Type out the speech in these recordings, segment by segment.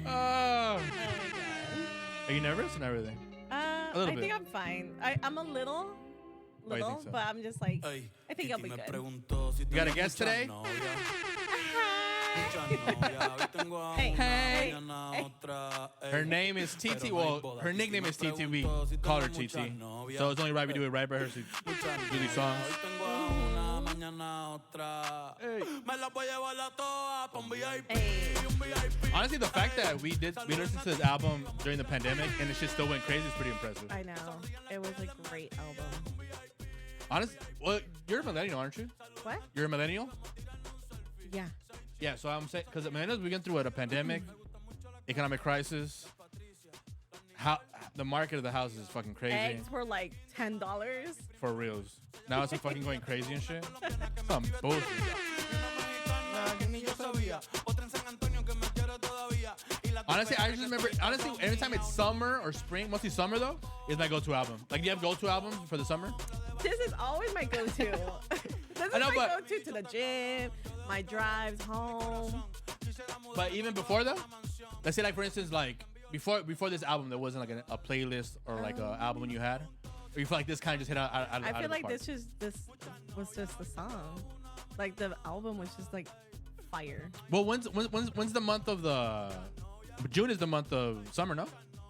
Oh. Oh my god. Are you nervous and everything? I little bit. think I'm fine. I'm a little, Why you think so? but I'm just like, I think I'll be good. You got a guest today? Hey. Her name is TT. Well, her nickname is TT. We call her TT. So it's only right we do it right by her. So we do these songs. Hey. Honestly, the fact that we listened to this album during the pandemic and it just still went crazy is pretty impressive. I know. It was a great album. Honestly, well, you're a millennial, aren't you? What? You're a millennial? Yeah. Yeah, so I'm saying, because millennials, we went through a pandemic, economic crisis. How the market of the house is fucking crazy. Eggs were like $10. For reals. Now it's fucking going crazy and shit. Some bullshit. Honestly, I just remember. Honestly, every time it's summer or spring, mostly summer though, is my go-to album. Like, do you have go-to albums for the summer? This is always my go-to. This is my go-to to the gym, my drives home. But even before though, let's say like for instance, like before this album, there wasn't like a playlist or like a album you had. Or you feel like this kind of just hit out I feel of like the park? this was just the song. Like the album was just like fire. Well, when's the month of the June is the month of summer, no?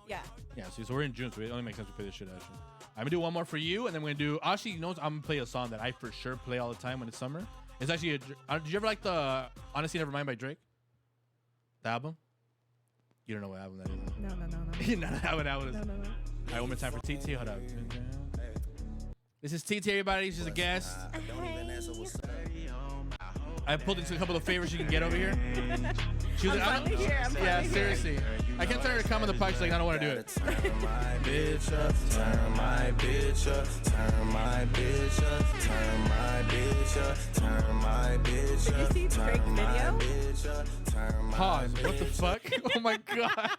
Yeah. Yeah, see, so we're in June, so it only makes sense to play this shit actually. I'm gonna do one more for you, and then we're gonna do. Actually, you know what? I'm gonna play a song that I for sure play all the time when it's summer. It's actually. Did you ever like the Honestly Nevermind by Drake? The album? You don't know what album that is. No. You don't know what album it is. No. All right, one more time for TT. Hold up. This is TT, everybody. She's a guest. I pulled into a couple of favors you can get over here. She was I'm finally here. Yeah, seriously. I kept telling her to come on the podcast. She's like, I don't want to do it. Turn my bitch up, turn my bitch up, turn my bitch up, turn my bitch up, turn my bitch up. Did you see Drake's video? Pause. What the fuck? Oh my god.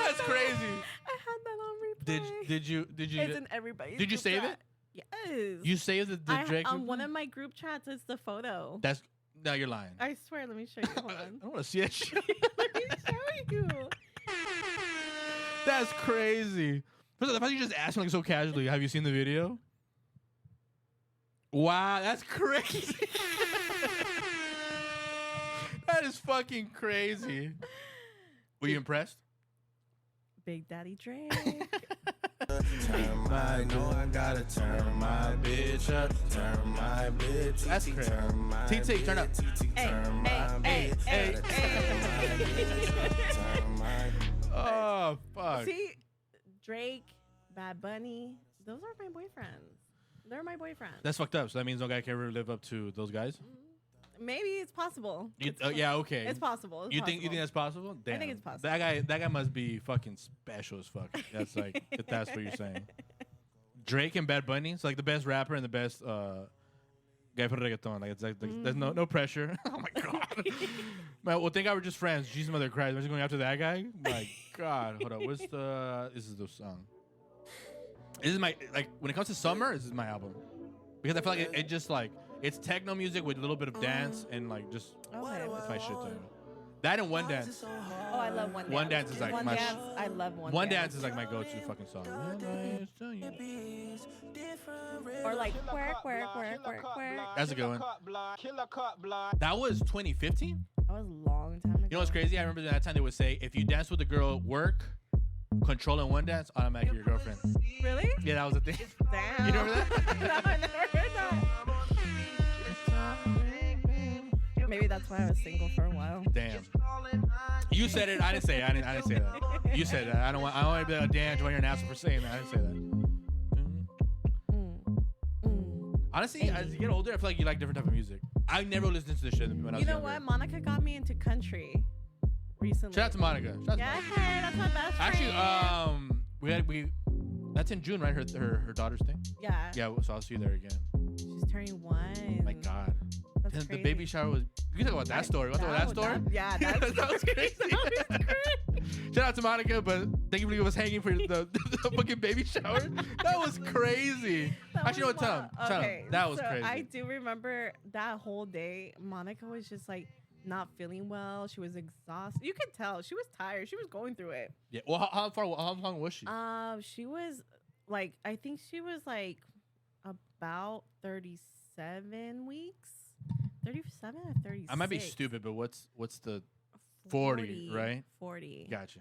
That's crazy. I had that on replay. Did you? It's in everybody's Did you group save chat. it? Yes. You saved the Drake? on one of my group chats, it's the photo. Now you're lying. I swear, let me show you. Hold I on. don't want to see that shit. Let me show you. That's crazy. First of all, the fact you just asked me like so casually, have you seen the video? Wow, that's crazy. That is fucking crazy. Were you impressed? Big Daddy Drake. I know I gotta turn my bitch up, turn my bitch. That's crazy. TT, turn up. Hey. Oh, fuck. See, Drake, Bad Bunny, those are my boyfriends. They're my boyfriends. That's fucked up. So that means no guy can ever live up to those guys? Maybe it's possible. Yeah, okay. It's possible. You think that's possible? Damn. I think it's possible. That guy must be fucking special as fuck. That's like if that's what you're saying. Drake and Bad Bunny, it's like the best rapper and the best guy for reggaeton. Like it's like there's no pressure. Oh my god. Man, well, thank God we're just friends. Jesus mother Christ. We're just going after that guy. My God. Hold on. This is the song. This is my when it comes to summer, this is my album. Because I feel like it just like it's techno music with a little bit of dance and like just it's my shit though. That and One Dance. Oh, I love One Dance. One Dance is like One my Dance. I love One Dance. One Dance is like my go-to fucking song. Or like quirk. That's a good one. That was 2015? That was a long time ago. You know what's crazy? I remember that time they would say if you dance with a girl work, controlling one dance, automatically your girlfriend. Really? Yeah, that was the thing. Damn. You remember that? No, I never heard that. Maybe that's why I was single for a while. Damn. You said it. I didn't say it. I didn't say that. You said that. I don't want to be like, damn, Joanne, you're an asshole for saying that. I didn't say that. Honestly, as you get older, I feel like you like different type of music. I nenever listened to this shit when I was You know younger. what? Monica got me into country recently. Shout out to Monica. Yeah, hey, that's my best friend. Actually, we that's in June, right? Her daughter's thing. Yeah. Yeah, so I'll see you there again. She's turning 1. My God. That's The crazy. baby shower was. You can talk about that story. Want to talk about that story? Yeah, that was crazy. Shout out to Monica, but thank you for leaving us hanging for the fucking baby shower. That was crazy. Actually, you know what? Tell him. Okay, That was so crazy. I do remember that whole day. Monica was just like not feeling well. She was exhausted. You could tell she was tired. She was going through it. Yeah. Well, how long was she? She was like, I think she was like about 37 weeks. 37 or 36. I might be stupid, but what's the 40, right? 40. Gotcha.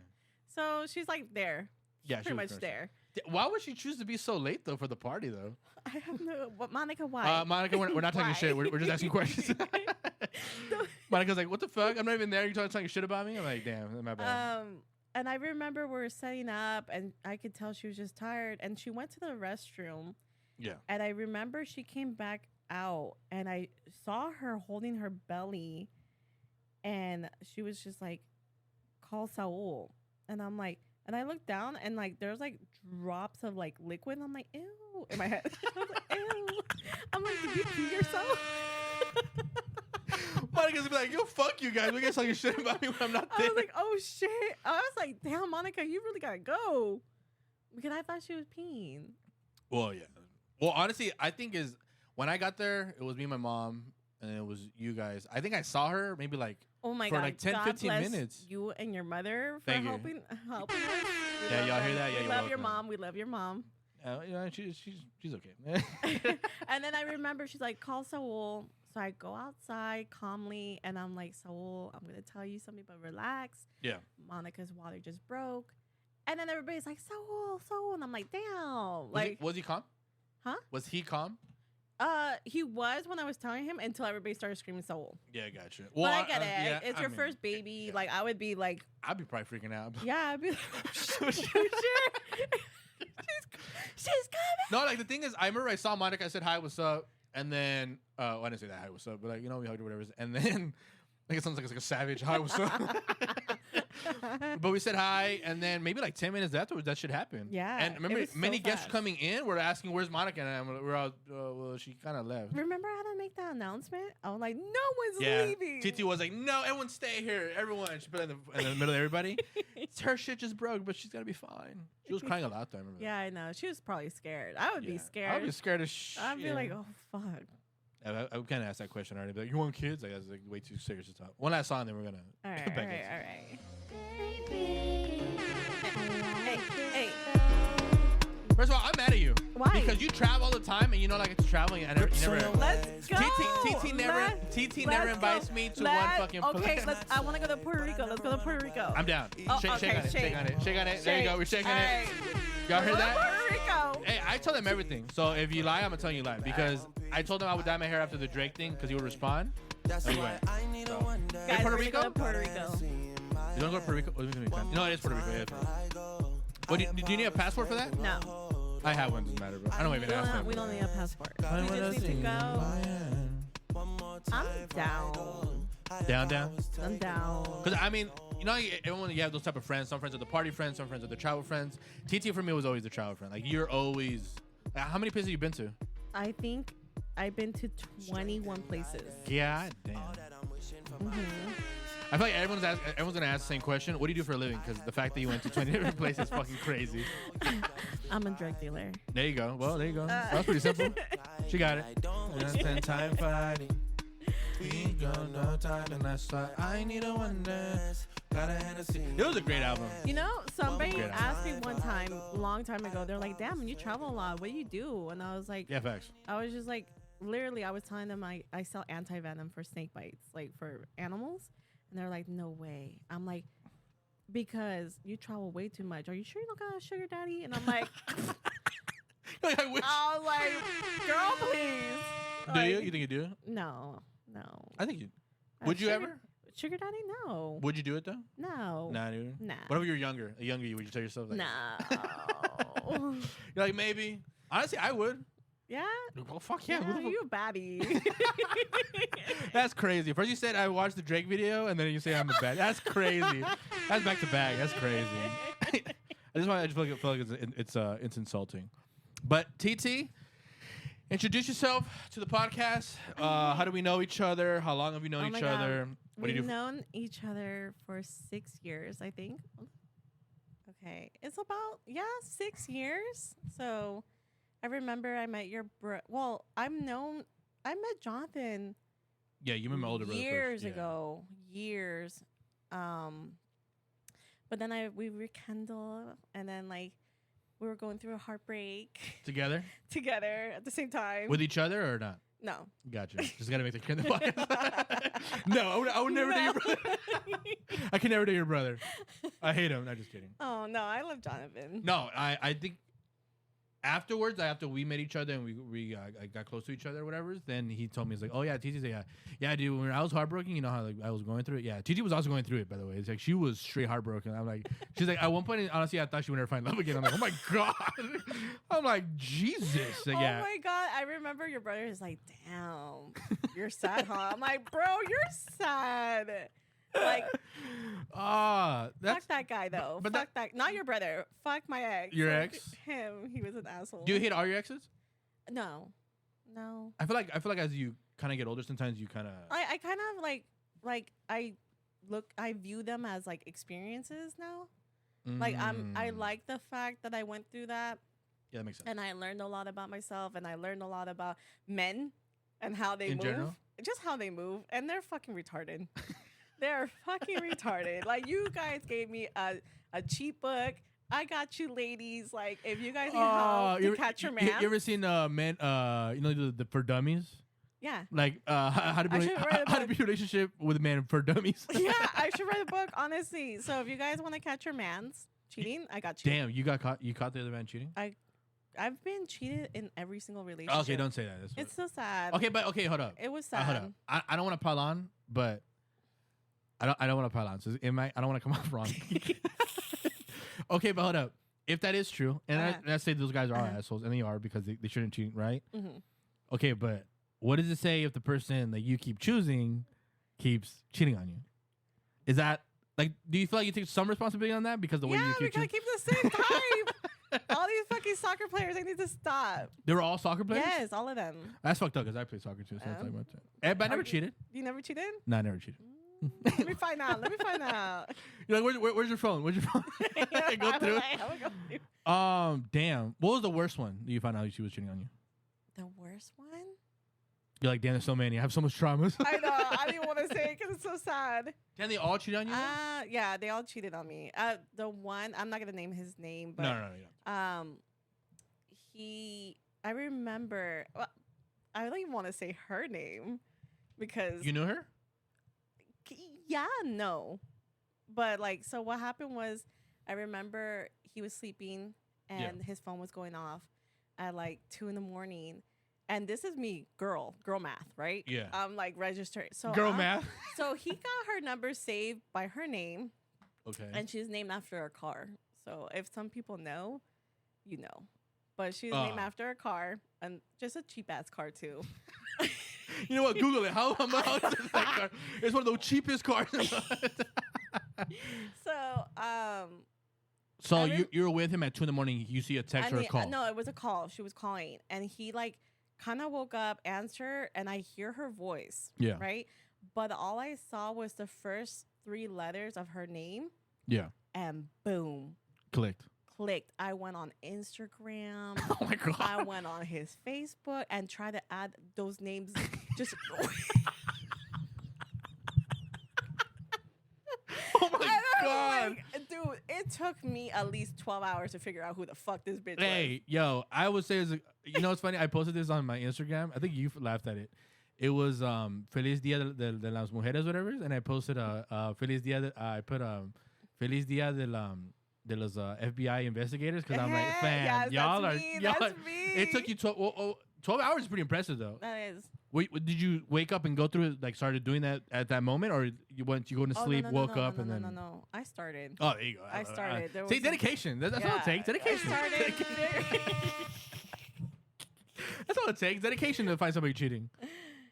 So she's like there. Yeah, She's pretty much there. Why would she choose to be so late though for the party though? I have no. What, Monica? Why? Monica, we're not talking shit. We're just asking questions. Monica's like, what the fuck? I'm not even there. You're talking shit about me? I'm like, damn, my bad. And I remember we were setting up, and I could tell she was just tired, and she went to the restroom. Yeah. And I remember she came back out, and I saw her holding her belly, and she was just like, call Saul. And I'm like, and I looked down, and like there's like drops of like liquid. And I'm like, ew, in my head. I was like, ew. I'm like, did you pee yourself? Monica's gonna be like, yo, fuck you guys. We guys talking shit about me when I'm not there. I was like, oh shit. I was like, damn, Monica, you really gotta go. Because I thought she was peeing. Well, yeah. Well, honestly, I think is when I got there, it was me and my mom, and it was you guys. I think I saw her maybe like oh my for God. like 10, God 15 bless minutes. You and your mother for Thank you. helping us. Yeah, y'all hear that? Yeah, we you're love your welcome. mom. We love your mom. Yeah, she's okay. And then I remember she's like, call Saul. So I go outside calmly, and I'm like, Saul, I'm going to tell you something, but relax. Yeah. Monica's water just broke. And then everybody's like, Saul. And I'm like, damn. Was he calm? Huh? Was he calm? He was when I was telling him until everybody started screaming Saul. Yeah, gotcha. Well, but I get it. Yeah, it's your first baby. Yeah. Like, I would be like, I'd be probably freaking out. yeah, I'd be like, sure. she's coming. No, like the thing is, I remember I saw Monica. I said hi, what's up, and then I didn't say that hi, what's up, but like we hugged or whatever. And then like it sounds like it's like a savage hi, what's up. But we said hi, and then maybe like 10 minutes afterwards, that shit happened. Yeah, and remember, it was many so guests fast. coming in were asking, "Where's Monica?" And we're all, well, she kind of left. Remember how to make that announcement? I was like, no one's Yeah, leaving. Titi was like, "No, everyone stay here. Everyone." She put it in the middle of everybody. Her shit just broke, but she's gonna be fine. She was crying a lot though. I remember. Yeah, I know. She was probably scared. I would be scared. I would be scared as shit. I'd be like, oh fuck. I kind of asked that question already. But like, you want kids? Like, I was like way too serious to talk. One last song, then we're gonna. All right, get all back right, into all it. right. Hey. First of all, I'm mad at you. Why? Because you travel all the time, and you know, like it's traveling, and you never. Let's go. TT never invites me to one fucking Okay, place. I want to go to Puerto Rico. Let's go to Puerto Rico. I'm down. Oh, Shake okay, on it. Shake on it. Shake on it. There you go. We're shaking it. Y'all heard that? Puerto Rico. Hey, I told them everything. So if you lie, I'm gonna tell you lie because I told them I would dye my hair after the Drake thing because he would respond. Anyway, so. Guys, Puerto we're Rico? gonna go to Puerto Rico. You don't go to Puerto Rico? Oh, no, it is Puerto Rico. Yeah. What, do you need a passport for that? No. I have one. Doesn't matter, bro. I don't even ask them. We don't need a passport. We just need to go. I'm down. Down. I'm down. Because I mean, you know, everyone you have those type of friends. Some friends are the party friends. Some friends are the travel friends. TT for me was always the travel friend. Like you're always. How many places have you been to? I think I've been to 21 places. God damn. I feel like everyone's gonna ask the same question. What do you do for a living? Because the fact that you went to 20 different places is fucking crazy. I'm a drug dealer. There you go. Well, there you go. That was pretty simple. She got it. Spend time fighting. We got no time, and that's why I need a wonder. It was a great album. You know, somebody Great asked me one time, a long time ago, they're like, damn, you travel a lot. What do you do? And I was like, Yeah, facts. I was just like, literally, I was telling them I sell anti-venom for snake bites, like for animals. And they're like, no way. I'm like, because you travel way too much. Are you sure you don't got a sugar daddy? And I'm like, Like, I wish. I was like, girl, please. Do you? Like, You think you do? No. I think you. Would you ever? Sugar daddy? No. Would you do it though? No. Nah, dude. Nah. What if you were younger? A younger you? Would you tell yourself like? No. You're like maybe. Honestly, I would. Yeah? Well, fuck yeah. Yeah, you a baddie. That's crazy. First you said I watched the Drake video, and then you say I'm a bad. That's crazy. That's back to back. That's crazy. I just feel like it's insulting. But TT, introduce yourself to the podcast. How do we know each other? How long have we known each other? What do you We've do? known each other for 6 years, I think. Okay. It's about, 6 years. So I remember I met your I met Jonathan Yeah, you met my older brother years first. ago. years. But then we rekindle, and then like we were going through a heartbreak Together at the same time. with each other or not? No. Gotcha. Just gotta make the kid the podcast. No, I would never date your brother. I can never date your brother. I hate him. I'm just kidding. Oh no, I love Jonathan. No, I think afterwards, after we met each other and we got close to each other or whatever, then he told me, he's like, oh yeah, TT's like, yeah, dude, when I was heartbroken, you know how like I was going through it? Yeah, TT was also going through it, by the way. It's like she was straight heartbroken. I'm like, she's like, at one point, honestly, I thought she would never find love again. I'm like, oh my God. I'm like, Jesus. Like, yeah. Oh my God. I remember your brother is like, damn, you're sad, huh? I'm like, bro, you're sad. Like, fuck that guy though. But fuck that. Not your brother. Fuck my ex. Your Like, ex? Him. He was an asshole. Do you hate all your exes? No. I feel like as you kind of get older, sometimes you kind of. I kind of like I view them as like experiences now. Like I like the fact that I went through that. Yeah, that makes sense. And I learned a lot about myself, and I learned a lot about men and how they In move. general? Just how they move, and they're fucking retarded. They're fucking retarded. Like, you guys gave me a cheap book. I got you, ladies. Like, if you guys need help to catch your man. You ever seen men? You know the for dummies. Yeah. Like how to be a relationship with a man for dummies. Yeah, I should write a book, honestly. So if you guys want to catch your man's cheating, I got you. Damn, you got caught. You caught the other man cheating. I've been cheated in every single relationship. Okay, don't say that. It's so sad. Okay, but hold up. It was sad. Hold up. I don't want to pile on, but I don't want to pile on. So I don't want to come off wrong. Okay, but hold up. If that is true, and I say those guys are all assholes, and they are because they shouldn't cheat, right? Mm-hmm. Okay, but what does it say if the person that you keep choosing keeps cheating on you? Is that like? Do you feel like you take some responsibility on that because the way you keep? Yeah, we gotta keep the same type. All these fucking soccer players, they need to stop. They were all soccer players. Yes, all of them. That's fucked up because I played soccer too. So that's like about that. But I never cheated. You never cheated? No, I never cheated. Let me find out. You're like, where's your phone? Where's your phone? Go through it. Damn. What was the worst one that you found out she was cheating on you? The worst one? You're like, damn, there's so many. I have so much traumas. I know. I didn't want to say it because it's so sad. Can they all cheat on you? Yeah, they all cheated on me. The one, I'm not gonna name his name, but No. I remember. Well, I don't even want to say her name because You knew her? Yeah, no. But like, so what happened was, I remember he was sleeping and his phone was going off at like 2 a.m. And this is me, girl math, right? Yeah. I'm like registered. So Girl math. So he got her number saved by her name. Okay. And she's named after a car. So if some people know, you know. But she's named after a car, and just a cheap ass car too. You know what? Google it. How much is that car? It's one of the cheapest cars. So you were with him at 2 a.m. You see a text or a call? No, it was a call. She was calling, and he like kind of woke up, answered, and I hear her voice. Yeah. Right. But all I saw was the first 3 letters of her name. Yeah. And boom. Clicked. I went on Instagram. Oh my God. I went on his Facebook and tried to add those names. Just. Oh my God. Like, dude, it took me at least 12 hours to figure out who the fuck this bitch was. Hey, yo, I would say, you know what's funny? I posted this on my Instagram. I think you laughed at it. It was Feliz Dia de las Mujeres, whatever, and I posted Feliz Dia. I put Feliz Dia de los FBI investigators because I'm like, fam, y'all are. That's me. It took you 12 hours is pretty impressive though. That is. Wait, did you wake up and go through it? Like, started doing that at that moment, or you went to go to sleep, woke up, and then? No. I started. Oh, there you go. I started. See, dedication. That's all it takes. Dedication. That's all it takes. Dedication to find somebody cheating.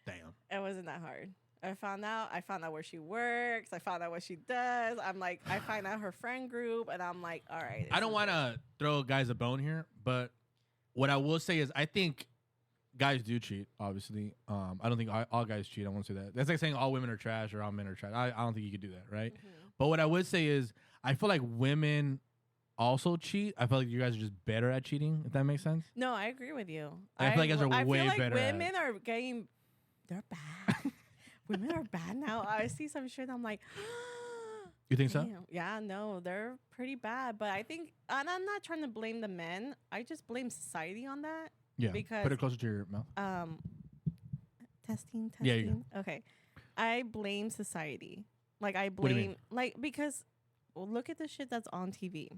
Damn. It wasn't that hard. I found out where she works. I found out what she does. I'm like, I find out her friend group, and I'm like, all right. I don't want to throw guys a bone here, but what I will say is I think guys do cheat, obviously. I don't think all guys cheat. I won't say that. That's like saying all women are trash or all men are trash. I don't think you could do that, right? Mm-hmm. But what I would say is I feel like women also cheat. I feel like you guys are just better at cheating, if that makes sense. No, I agree with you. I feel like you guys are way better women are getting... They're bad. women are bad now. I see some shit. I'm like, You think so? damn. Yeah, no, they're pretty bad. But I think, and I'm not trying to blame the men. I just blame society on that. Yeah. Because Put it closer to your mouth. Testing. Yeah, you Okay, I blame society. Like I What do you blame, mean? like because look at the shit that's on TV,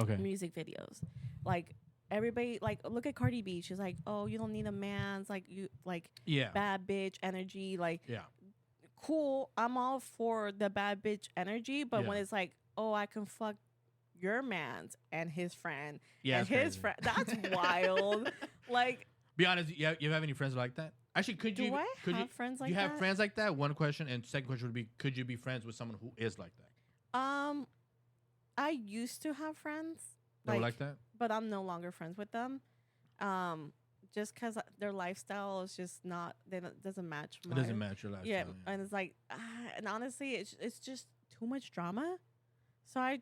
Okay. music videos, like. Everybody like look at Cardi B. She's like, "Oh, you don't need a man's like you like Yeah. bad bitch energy." Like, Yeah. cool. I'm all for the bad bitch energy, but when Yeah. it's like, "Oh, I can fuck your man's and his friend Yeah. and that's his crazy. friend," that's wild. Like, Be honest. You have any friends like that? Actually, could do you? I could have you? friends like you have that? friends like that? One question, and second question would be: could you be friends with someone who is like that? I used to have friends They were like that. but I'm no longer friends with them. Just because their lifestyle is just not, doesn't match It mine. doesn't match your lifestyle. Yeah, and it's like, and honestly, it's just too much drama. So I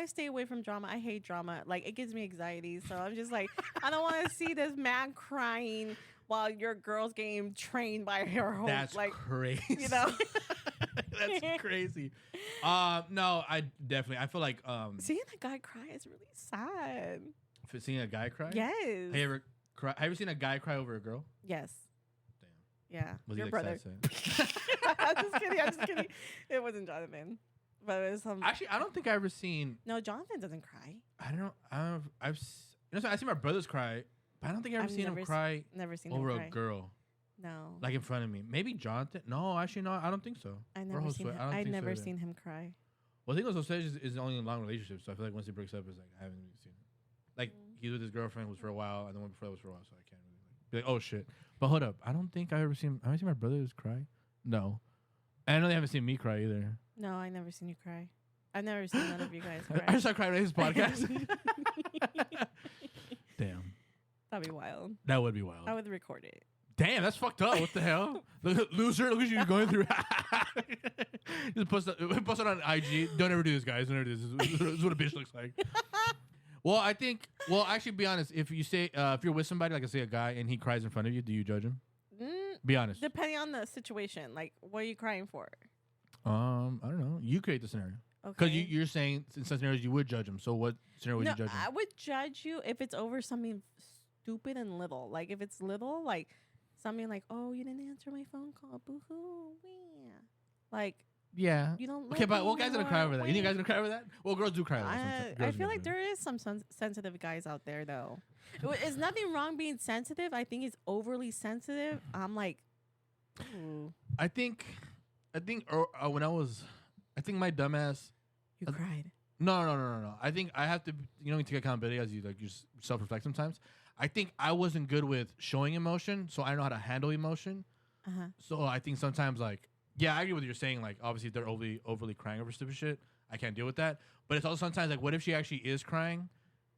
stay away from drama. I hate drama. Like it gives me anxiety. So I'm just like, I don't want to see this man crying while your girl's getting trained by her home. That's like, crazy. you know. That's crazy. No, I definitely. I feel like Seeing a guy cry is really sad. for seeing a guy cry. Yes. Have you ever cry? Have you seen a guy cry over a girl? Yes. Damn. Yeah. Was Your he brother. excited? I'm just kidding. It wasn't Jonathan, but it was some. Actually, I don't think I ever seen. No, Jonathan doesn't cry. I don't know. I've seen my brothers cry, but I don't think I've ever seen him cry Never seen over him a cry. girl, No, like in front of me. Maybe Jonathan. No, actually, no. I don't think so. I Or never seen. Josue, I don't I think so never either. seen him cry. Well, I think those stages is only in long relationships, so I feel like once he breaks up, it's like I haven't really seen it. Like he's with his girlfriend was for a while, and the one before that was for a while, so I can't really be like, oh shit. But hold up, I don't think I ever seen. Have I seen my brothers cry? No, and I know they haven't seen me cry either. No, I never seen you cry. I've never seen none of you guys I cry. started crying on his podcast. Damn, That'd be wild. that would be wild. I would record it. Damn, that's fucked up. What the hell? Loser, look at you going through. Just post it on IG. Don't ever do this, guys. Don't ever do this. This is what a bitch looks like. Well, I think. Well, actually, be honest. If you say, if you're with somebody, like I say, a guy, and he cries in front of you, do you judge him? Be honest. Depending on the situation, like what are you crying for? I don't know. You create the scenario because Okay. you're saying in some scenarios you would judge him. So what scenario would No, you judge him? I would judge you if it's over something stupid and little. Like if it's little, like something like, "Oh, you didn't answer my phone call, boo hoo." Yeah. Like Yeah. you don't. Okay, love but me what guys gonna cry anymore. over that? You think guys gonna cry over that? Well, girls do cry over that. I sometimes. Girls feel do like cry. there is some sensitive guys out there, though. It's nothing wrong being sensitive. I think it's overly sensitive. I'm like, ooh, I think when I think my dumbass. you cried. No. I think I have to, you take accountability as you self-reflect sometimes. I think I wasn't good with showing emotion, so I don't know how to handle emotion. Uh-huh. So I think sometimes, I agree with what you're saying. Like, obviously, if they're overly crying over stupid shit, I can't deal with that. But it's also sometimes like, what if she actually is crying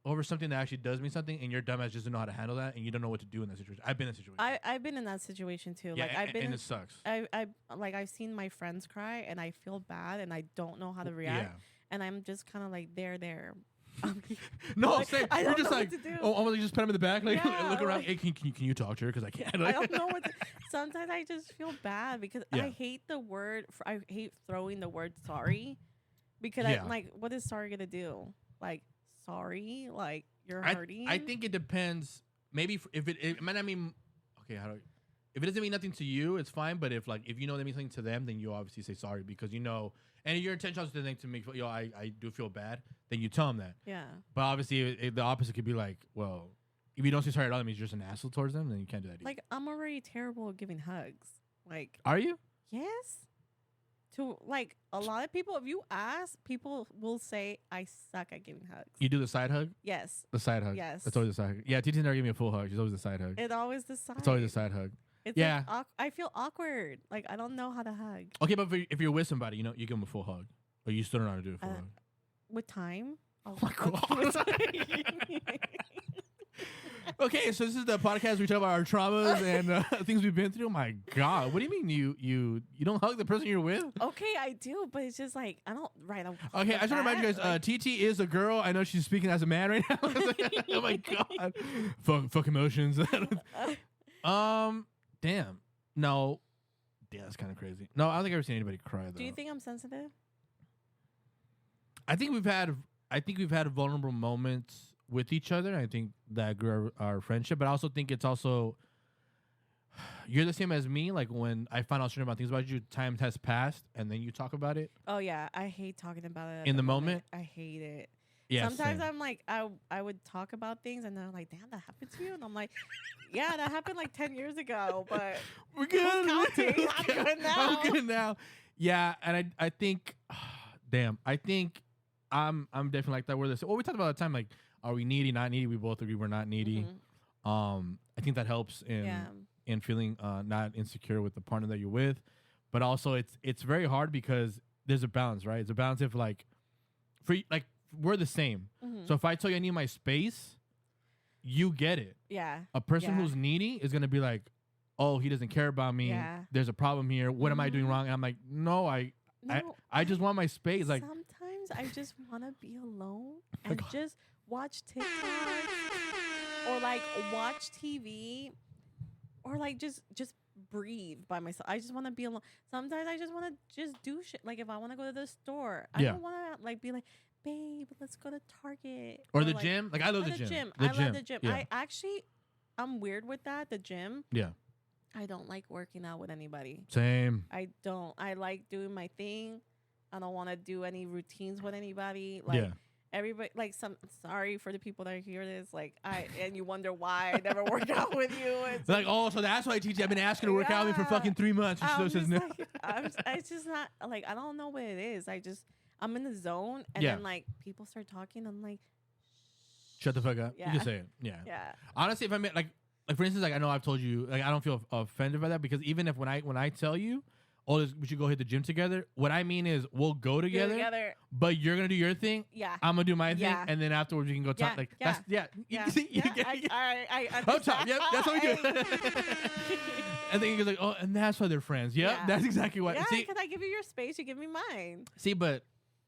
over something that actually does mean something, and your dumbass just don't know how to handle that, and you don't know what to do in that situation. I've been in that situation. I've been in that situation too. Yeah, Like I've been. and it sucks. I've seen my friends cry, and I feel bad, and I don't know how to react, Yeah. and I'm just kind of like there. No, Like, same. I We're don't just know like, what to do. oh, I'm gonna just put him in the back, like Yeah, look around. like- Hey, can you talk to her? Because I can't. I don't know what. Sometimes I just feel bad because Yeah. I hate the word. I hate throwing the word sorry, because Yeah. I'm like, what is sorry gonna do? Like sorry, like you're I hurting. think it depends. Maybe if it might not mean. Okay, if it doesn't mean nothing to you, it's fine. But if you know that means something to them, then you obviously say sorry because and your intention is to make I do feel bad. Then you tell them that. Yeah. But obviously, the opposite could be like, well, if you don't say sorry at all, that means you're just an asshole towards them. Then you can't do that either. Like I'm already terrible at giving hugs. Like Are you? yes. To like a lot of people, if you ask, people will say I suck at giving hugs. You do the side hug. Yes. The side hug. Yes. That's always the side hug. Yeah, Titi never gave me a full hug. She's always the side hug. It always the side. It's always the side hug. It's Yeah. like, I feel awkward. Like I don't know how to hug. Okay, but if you're with somebody, you give them a full hug. Or you still don't know how to do a full hug. With time. Oh my God. Okay, so this is the podcast where we talk about our traumas and things we've been through. Oh my God, what do you mean you don't hug the person you're with? Okay, I do, but it's just like I don't write. Okay, I just want to remind you guys, TT is a girl. I know she's speaking as a man right now. Oh my God, fuck emotions. Damn. No, Yeah, that's kind of crazy. No, I don't think I've ever seen anybody cry though. Do you think I'm sensitive? I think we've had vulnerable moments with each other. I think that grew our friendship, but I also think it's also you're the same as me. Like when I find out certain about things about you, time has passed, and then you talk about it. Oh yeah, I hate talking about it in the moment. I hate it. Yeah, sometimes same. I'm like, I would talk about things, and I'm like, damn, that happened to you, and I'm like, yeah, that happened like 10 years ago, but We're good. counting. I'm good now. I'm good now. Yeah, and I think, damn, I think I'm definitely like that. Where this, well, we talked about all the time, like, are we needy, not needy? We both agree we're not needy. Mhm. I think that helps in Yeah. in feeling not insecure with the partner that you're with, but also it's very hard because there's a balance, right? It's a balance if like we're the same. Mhm. So if I tell you I need my space, you get it. Yeah. A person Yeah. who's needy is gonna be like, oh, he doesn't care about me. Yeah. There's a problem here. What am I doing Mhm. wrong? And I'm like, no, No, I just want my space. Like, sometimes I just want to be alone Like, and just watch TikTok or like watch TV or like just breathe by myself. I just want to be alone. Sometimes I just want to just do shit. Like if I want to go to the store, I Yeah. don't want to like be like, babe, let's go to Target or the like, gym. Like I love or the gym. I love the gym. Yeah. I'm weird with that. The gym. Yeah. I don't like working out with anybody. Same. I don't. I like doing my thing. I don't want to do any routines with anybody. Like Yeah. everybody, like sorry for the people that hear this. Like and you wonder why I never work out with you. It's Like, oh, so that's why I teach you. I've been asking her to work out with me for Yeah. fucking 3 months. And she I'm still says just no. like, it's just not like I don't know what it is. I'm in the zone, and Yeah. then like people start talking. I'm like, Shut the fuck up. Yeah. You can say it. Yeah. yeah, Honestly, if I mean like for instance, like I know I've told you, like I don't feel offended by that because even if when I tell you, oh, we should go hit the gym together. What I mean is we'll go Get together, but you're gonna do your thing. Yeah. I'm gonna do my thing, Yeah. and then afterwards we can go talk. Yeah, Like yeah, that's yeah. Yeah, You, yeah, get, I up top. Yep, that's what we do. And then you go like, oh, and that's why they're friends. Yep, Yeah. that's exactly what. Yeah, See, because I give you your space, you give me mine. see, but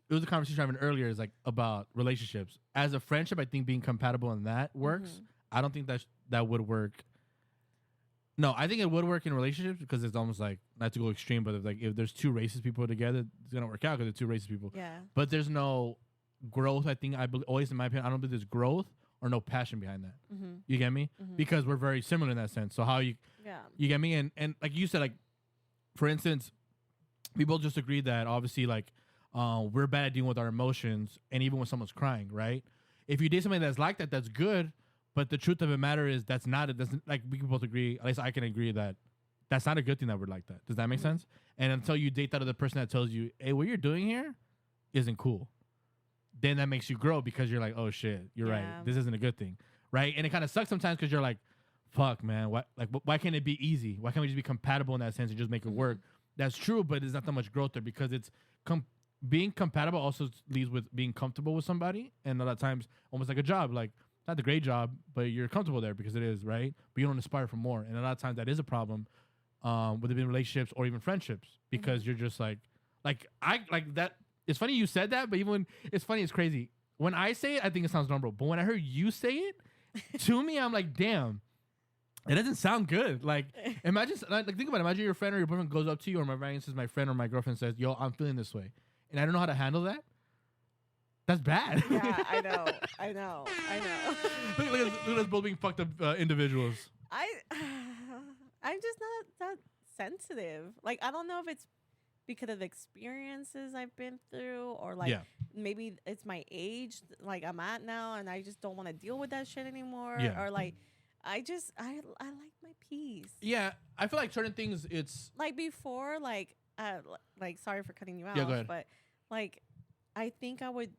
it was a conversation I having earlier. Is like about relationships. As a friendship, I think being compatible in that works. Mhm. I don't think that would work. No, I think it would work in relationships because it's almost like not to go extreme, but if there's two racist people together, it's gonna work out because they're two racist people. Yeah. But there's no growth. I think always in my opinion, I don't believe there's growth or no passion behind that. Mm-hmm. You get me? Mhm. Because we're very similar in that sense. So how you Yeah. get me? And like you said, like for instance, we both just agreed that obviously like we're bad at dealing with our emotions, and even when someone's crying, right? If you date somebody that's like that, that's good. But the truth of the matter is that's not it. Doesn't like we can both agree. At least I can agree that that's not a good thing that we're like that. Does that make sense? And until you date that other person that tells you, "Hey, what you're doing here isn't cool," then that makes you grow because you're like, "Oh shit, you're Yeah. right. This isn't a good thing," right? And it kind of sucks sometimes because you're like, "Fuck, man. Why can't it be easy? Why can't we just be compatible in that sense and just make it work?" That's true, but there's not that much growth there because it's being compatible also leads with being comfortable with somebody, and a lot of times almost like a job, like. Not the great job, but you're comfortable there because it is, right? But you don't aspire for more. And a lot of times that is a problem whether it be relationships or even friendships because you're just like I like that. It's funny you said that, but even when it's funny, it's crazy. When I say it, I think it sounds normal. But when I heard you say it, to me, I'm like, damn, it doesn't sound good. Like, imagine, like think about it. Imagine your friend or your boyfriend goes up to you, or my instance, my friend or my girlfriend says, yo, I'm feeling this way. And I don't know how to handle that. That's bad. Yeah, I know. look at us both being fucked up individuals. I'm just not that sensitive. Like I don't know if it's because of the experiences I've been through, or like Yeah. maybe it's my age, like I'm at now, and I just don't want to deal with that shit anymore. Yeah. Or like I like my peace. Yeah, I feel like certain things, it's Like before, like sorry for cutting you Yeah, go off, ahead. but like I think I would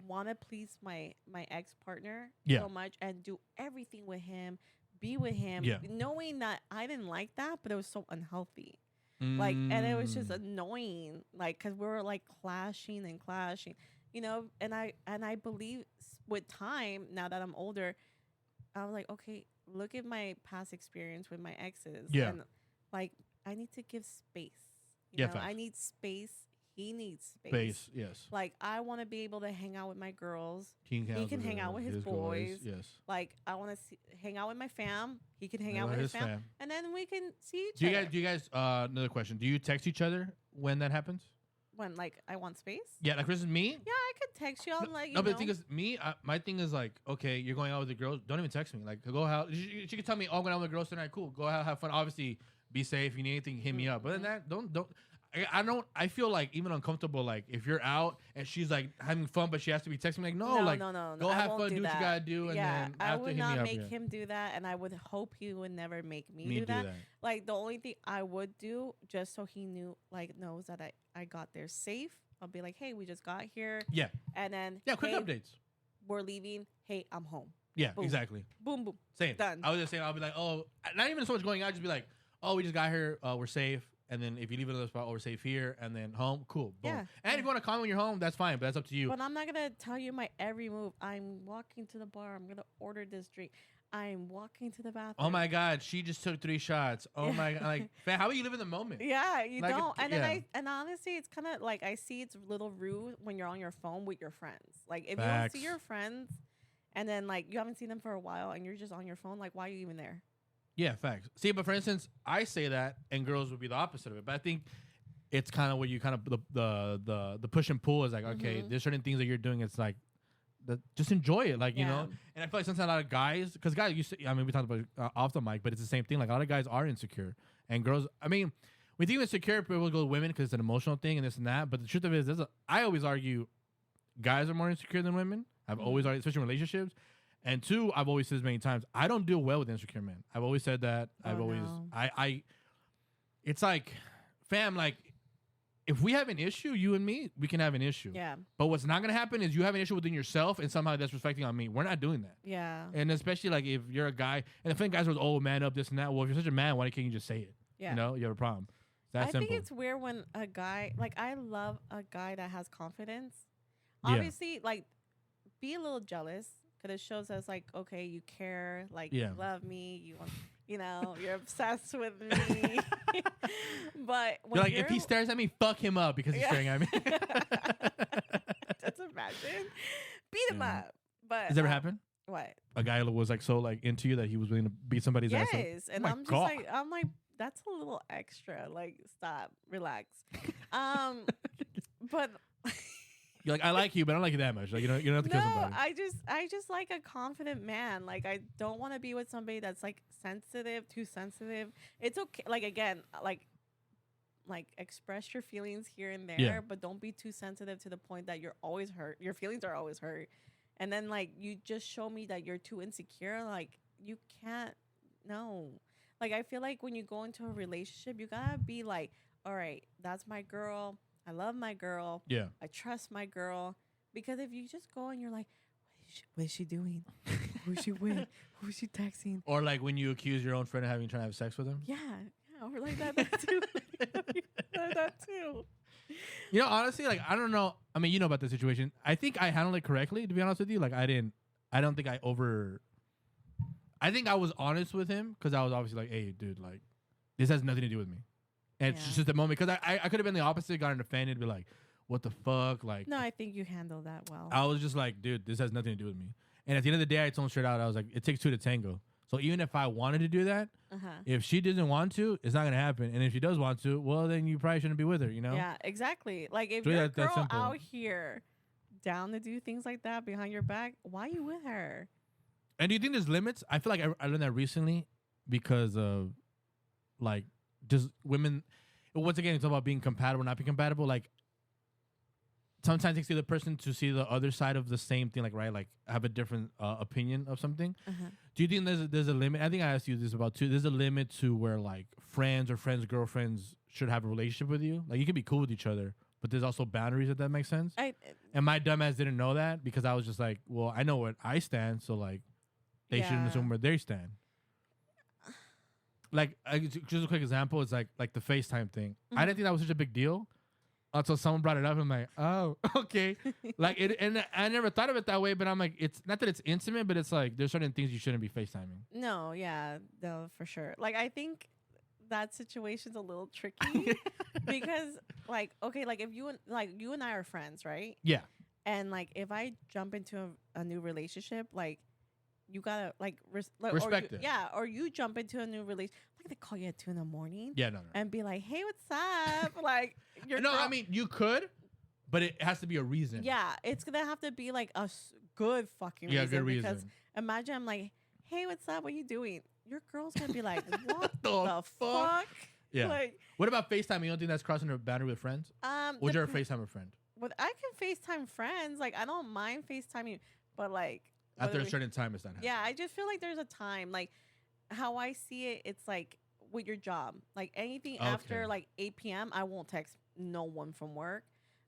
want to please my ex partner Yeah. so much and do everything with him, be with him, Yeah. knowing that I didn't like that, but it was so unhealthy. Like, and it was just annoying, like, because we were like clashing, you know. And I believe with time, now that I'm older, I was like, okay, look at my past experience with my exes. Yeah. And like, I need to give space. Yeah, You know, facts. I need space he needs space. Space, yes. Like, I want to be able to hang out with my girls. He can hang out with his boys. Yes. Like, I want to hang out with my fam. He can hang out with his fam. And then we can see each other. Do you guys, another question. Do you text each other when that happens? When, like, I want space? Yeah, like, for instance, me? Yeah, I could text you. I'll let you know. No, but the thing is, my thing is, like, okay, you're going out with the girls. Don't even text me. Like, go out. She can tell me, oh, I'm going out with the girls tonight. Cool. Go out, have fun. Obviously, be safe. If you need anything, hit me up. But then that, don't. I feel like even uncomfortable. Like, if you're out and she's like having fun, but she has to be texting me. Like, no, go have fun, do what you gotta do, and then I after would hit me not up. make him do that, and I would hope he would never make me do that. Like, the only thing I would do, just so he knows that I got there safe. I'll be like, hey, we just got here. Yeah. And then quick updates. We're leaving. Hey, I'm home. Yeah, boom. exactly. Boom, boom. Same. Done. I was just saying, I'll be like, oh, not even so much going out, just be like, oh, we just got here, we're safe. And then if you leave another spot, we're safe here, and then home, cool. Boom. Yeah. And if you want to comment when you're home, that's fine, but that's up to you. But I'm not going to tell you my every move. I'm walking to the bar. I'm going to order this drink. I'm walking to the bathroom. Oh my God, she just took 3 shots. Oh my God, like, fam, how about you live in the moment? Yeah, you like don't. And honestly, it's kind of like, I see it's a little rude when you're on your phone with your friends. Like, if you don't see your friends, and then like you haven't seen them for a while, and you're just on your phone, like, why are you even there? Yeah, facts. See, but for instance, I say that, and girls would be the opposite of it. But I think it's kind of where you kind of the push and pull is like, okay, there's certain things that you're doing. It's like, just enjoy it, like, you know. And I feel like sometimes a lot of guys, because guys used to, I mean, we talked about off the mic, but it's the same thing. Like, a lot of guys are insecure, and girls, I mean, we think insecure people go with women because it's an emotional thing and this and that. But the truth of it is, I always argue, guys are more insecure than women. I've always argued, especially in relationships. And 2, I've always said this many times, I don't deal well with insecure men. I've always said that. It's like, fam, like, if we have an issue, you and me, we can have an issue. Yeah. But what's not going to happen is you have an issue within yourself, and somehow that's reflecting on me. We're not doing that. Yeah. And especially, like, if you're a guy, and I think guys are, oh, man up, this and that. Well, if you're such a man, why can't you just say it? Yeah. You know, you have a problem. That's I simple. think it's weird when a guy, like, I love a guy that has confidence. Yeah. Obviously, like, be a little jealous. Because it shows us, like, okay, you care, like, you love me, you know, you're obsessed with me. But when you're like, if he stares at me, fuck him up because he's staring at me. Just imagine. Beat him up. But has that ever happened? What? A guy was like so like into you that he was willing to beat somebody's ass up? Yes, and I'm just like, that's a little extra. Like, stop, relax. But. You're like, I like you, but I don't like you that much. Like, you don't have to kill somebody. I just like a confident man. Like, I don't want to be with somebody that's like sensitive, too sensitive. It's okay. Like, again, like express your feelings here and there, but don't be too sensitive to the point that you're always hurt. Your feelings are always hurt. And then, like, you just show me that you're too insecure. Like, you can't. No. Like, I feel like when you go into a relationship, you gotta be like, all right, that's my girl. I love my girl. Yeah. I trust my girl. Because if you just go and you're like, what is she doing? Who's she with? Who's she texting? Or like when you accuse your own friend of trying to have sex with him. Yeah. Or like that too. That too. You know, honestly, like, I don't know. I mean, you know about the situation. I think I handled it correctly, to be honest with you. Like, I don't think I think I was honest with him because I was obviously like, hey, dude, like, this has nothing to do with me. And it's just the moment, because I could have been the opposite, gotten offended, be like, what the fuck? Like, no, I think you handled that well. I was just like, dude, this has nothing to do with me. And at the end of the day, I told him straight out, I was like, it takes 2 to tango. So even if I wanted to do that, if she doesn't want to, it's not going to happen. And if she does want to, well, then you probably shouldn't be with her, you know? Yeah, exactly. Like, if you're a girl out here down to do things like that behind your back, why are you with her? And do you think there's limits? I feel like I learned that recently because of, like, just women. Once again, it's about being compatible, not being compatible. Like, sometimes it takes the other person to see the other side of the same thing, like, right? Like, have a different opinion of something. Do you think there's a limit? I think I asked you this about too. There's a limit to where, like, friends or friends' girlfriends should have a relationship with you. Like, you can be cool with each other, but there's also boundaries, if that makes sense. And my dumbass didn't know that because I was just like, well, I know where I stand, so, like, they shouldn't assume where they stand. Like, just a quick example, it's like the FaceTime thing. I didn't think that was such a big deal until someone brought it up. I'm like, oh, okay. Like, it, and I never thought of it that way, but I'm like, it's not that it's intimate, but it's like there's certain things you shouldn't be FaceTiming. No, yeah, no, for sure. Like, I think that situation's a little tricky because like okay, like if you and I are friends, right? Yeah. And like if I jump into a new relationship, like you gotta like Respect it. Yeah, or you jump into a new relationship, like they call you at 2 a.m. Yeah, no. and be like, hey, what's up? Like your No, girl- I mean you could, but it has to be a reason. yeah, it's gonna have to be like a good fucking Yeah, reason. good reason. Because imagine I'm like, hey, what's up? What are you doing? Your girl's gonna be like, what The the fuck? fuck? Yeah. Like, What about FaceTime? You don't think that's crossing a boundary with friends? Would you ever FaceTime a friend? But I can FaceTime friends. Like I don't mind FaceTiming, but like After whether a we- certain time, it's not happening. yeah, I just feel like there's a time. Like how I see it, it's like with your job. Like anything after Okay. like 8 p.m., I won't text no one from work.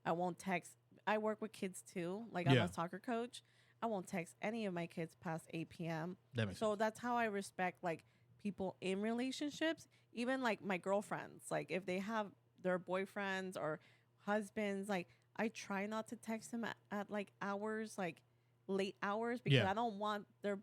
I won't text. I work with kids too. Like I'm Yeah. a soccer coach. I won't text any of my kids past 8 p.m. That makes So that's how I respect like people in relationships, even like my girlfriends. Like if they have their boyfriends or husbands, like I try not to text them at like hours, like late hours, because Yeah. I don't want their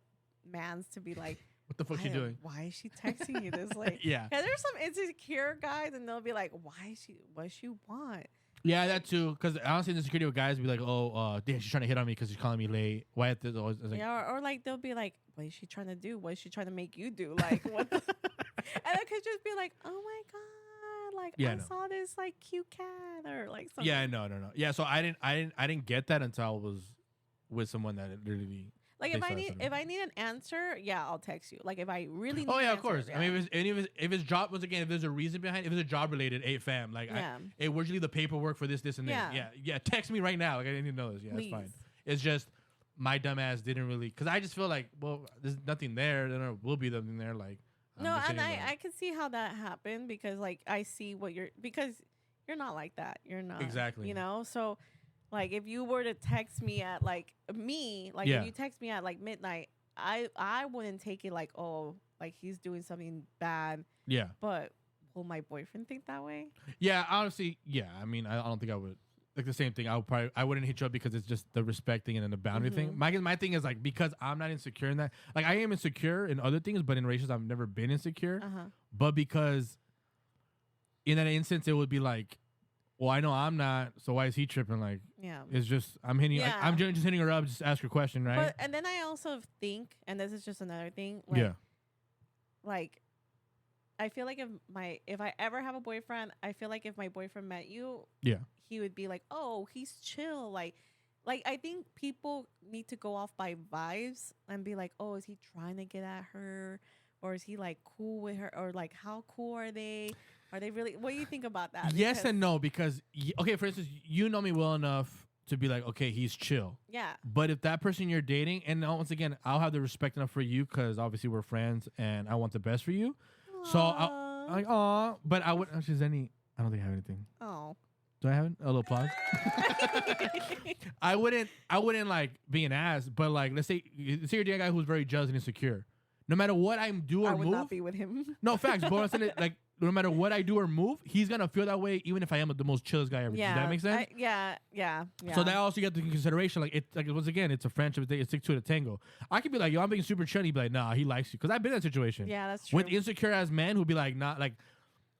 mans to be like, What the fuck you doing? why is she texting you this late? Yeah. Yeah, there's some insecure guys, and they'll be like, why is she? What does she want? Yeah, that too. Because honestly, the security with guys be like, oh, damn, she's trying to hit on me because she's calling me late. Why at this? Always, I was like, Yeah, or like they'll be like, what is she trying to do? What is she trying to make you do? Like what? The and I could just be like, oh my god, like Yeah, I no. saw this like cute cat or like something. yeah, no. Yeah, so I didn't get that until I was with someone that literally. Like They if I saw need something. if I need an answer, yeah, I'll text you. Like if I really need Oh an yeah, of answer, course. yeah. I mean, if it's job once again, if there's a reason behind, if it's a job related, hey fam, like, Yeah. hey, where'd you leave the paperwork for this, and Yeah. this? Yeah. Text me right now. Like I didn't even know this. Yeah, that's fine. Please. It's just my dumb ass didn't really, because I just feel like, well, there's nothing there. There will be nothing there. Like I'm No, just and sitting there. I can see how that happened because like I see what because you're not like that. You're not Exactly. You know, so like if you were to text me at like me, like Yeah. if you text me at like midnight, I wouldn't take it like, oh, like he's doing something bad. Yeah. But will my boyfriend think that way? Yeah, honestly, yeah. I mean, I don't think I would. Like the same thing. I wouldn't hit you up because it's just the respect thing and then the boundary thing. My thing is like, because I'm not insecure in that. Like I am insecure in other things, but in relationships I've never been insecure. But because in that instance it would be like, well, I know I'm not, so why is he tripping? Like Yeah. it's just I'm hitting. Yeah. I'm just hitting her up. Just ask her a question, right? But and then I also think, and this is just another thing, like, yeah. like I feel like if I ever have a boyfriend, I feel like if my boyfriend met you, Yeah. he would be like, oh, he's chill. Like I think people need to go off by vibes and be like, oh, is he trying to get at her? Or is he like cool with her? Or like, how cool are they? Are they really? What do you think about that? Yes Because- and no, because okay, for instance, you know me well enough to be like, okay, he's chill. Yeah. But if that person you're dating, and once again, I'll have the respect enough for you because obviously we're friends and I want the best for you. So Aw. I'm like, aw, but I would. She's any. I don't think I have anything. Oh. Do I have it? A little pause. I wouldn't like be an ass, but like let's say you're dating a guy who's very jealous and insecure. No matter what I do or I would move, not be with him. no facts. But I'm saying, like no matter what I do or move, he's gonna feel that way even if I am the most chillest guy ever. Yeah. Does that make sense? Yeah. So that also you get into consideration. Like it, like once again, it's a friendship. It sticks to a tango. I could be like, yo, I'm being super chill. He'd be like, nah, he likes you. Because I've been in that situation. Yeah, that's true. With insecure as men who'd be like, not like,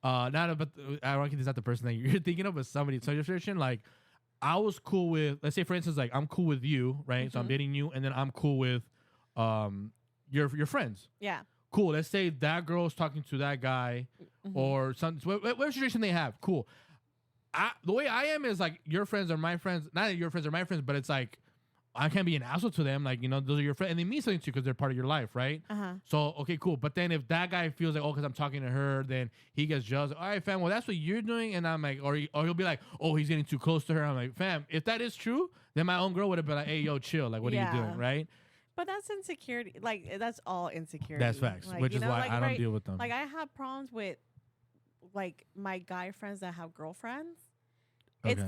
not about. Ironically, this is not the person that you're thinking of, but somebody in such a situation. Like, I was cool with. Let's say, for instance, like I'm cool with you, right? So I'm dating you, and then I'm cool with, your friends. Yeah. Cool. Let's say that girl's talking to that guy, or some whatever situation they have. Cool. The way I am is like your friends are my friends. Not that your friends are my friends, but it's like I can't be an asshole to them. Like those are your friends, and they mean something to you because they're part of your life, right? So okay, cool. But then if that guy feels like, oh, because I'm talking to her, then he gets jealous. All right, fam. Well, that's what you're doing, and I'm like, or he'll be like, oh, he's getting too close to her. I'm like, fam. If that is true, then my own girl would have been like, hey, yo, chill. Like, what are you doing, right? But that's insecurity. Like that's all insecurity. That's facts, Like, which you is know, why like, I don't deal with them. Like I have problems with like my guy friends that have girlfriends. Okay.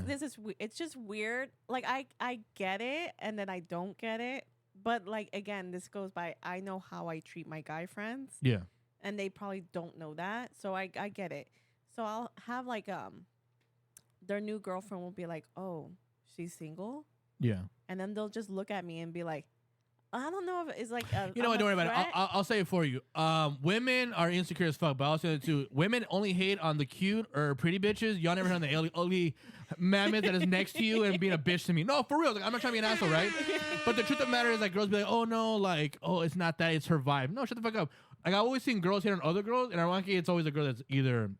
It's just weird. Like I get it and then I don't get it. But like again, this goes by I know how I treat my guy friends. Yeah. And they probably don't know that. So I get it. So I'll have like their new girlfriend will be like, "Oh, she's single?" Yeah. And then they'll just look at me and be like, I don't know if it's like a, You know what? Don't worry about it. I'll say it for you. Women are insecure as fuck, but I'll say it too. Women only hate on the cute or pretty bitches. Y'all never hit on the ugly mammoth that is next to you and being a bitch to me. No, for real. Like, I'm not trying to be an asshole, right? But the truth of the matter is, like, girls be like, oh no, like, oh, it's not that, it's her vibe. No, shut the fuck up. Like, I've always seen girls hit on other girls, and ironically, it's always a girl that's either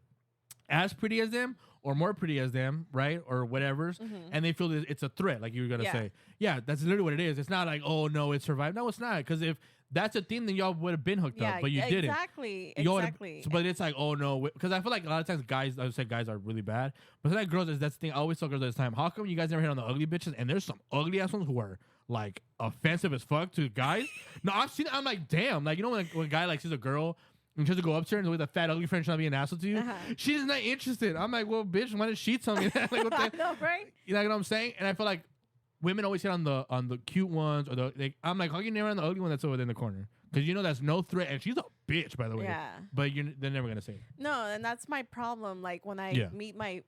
as pretty as them or more pretty as them, right? Or whatever's. And they feel that it's a threat, like you were going to say. Yeah, that's literally what it is. It's not like, oh, no, it's survived. No, it's not. Because if that's a thing, then y'all would have been hooked up, but you didn't. Exactly. So, but it's like, oh, no. Because I feel like a lot of times guys, I would say guys are really bad. But like girls, that's the thing. I always tell girls all this time, how come you guys never hit on the ugly bitches? And there's some ugly ass ones who are like offensive as fuck to guys. No, I've seen it. I'm like, damn. Like, you know when a guy like sees a girl and tries to go up to her and with a fat ugly friend trying to be an asshole to you, she's not interested. I'm like, well, bitch, why did she tell me that? Like, what the, no, right? You know what I'm saying? And I feel like women always hit on the cute ones or the. I'm like, how can you never on the ugly one that's over there in the corner? Because you know that's no threat, and she's a bitch, by the way. Yeah. But they're never gonna say it. No, and that's my problem. Like when I meet my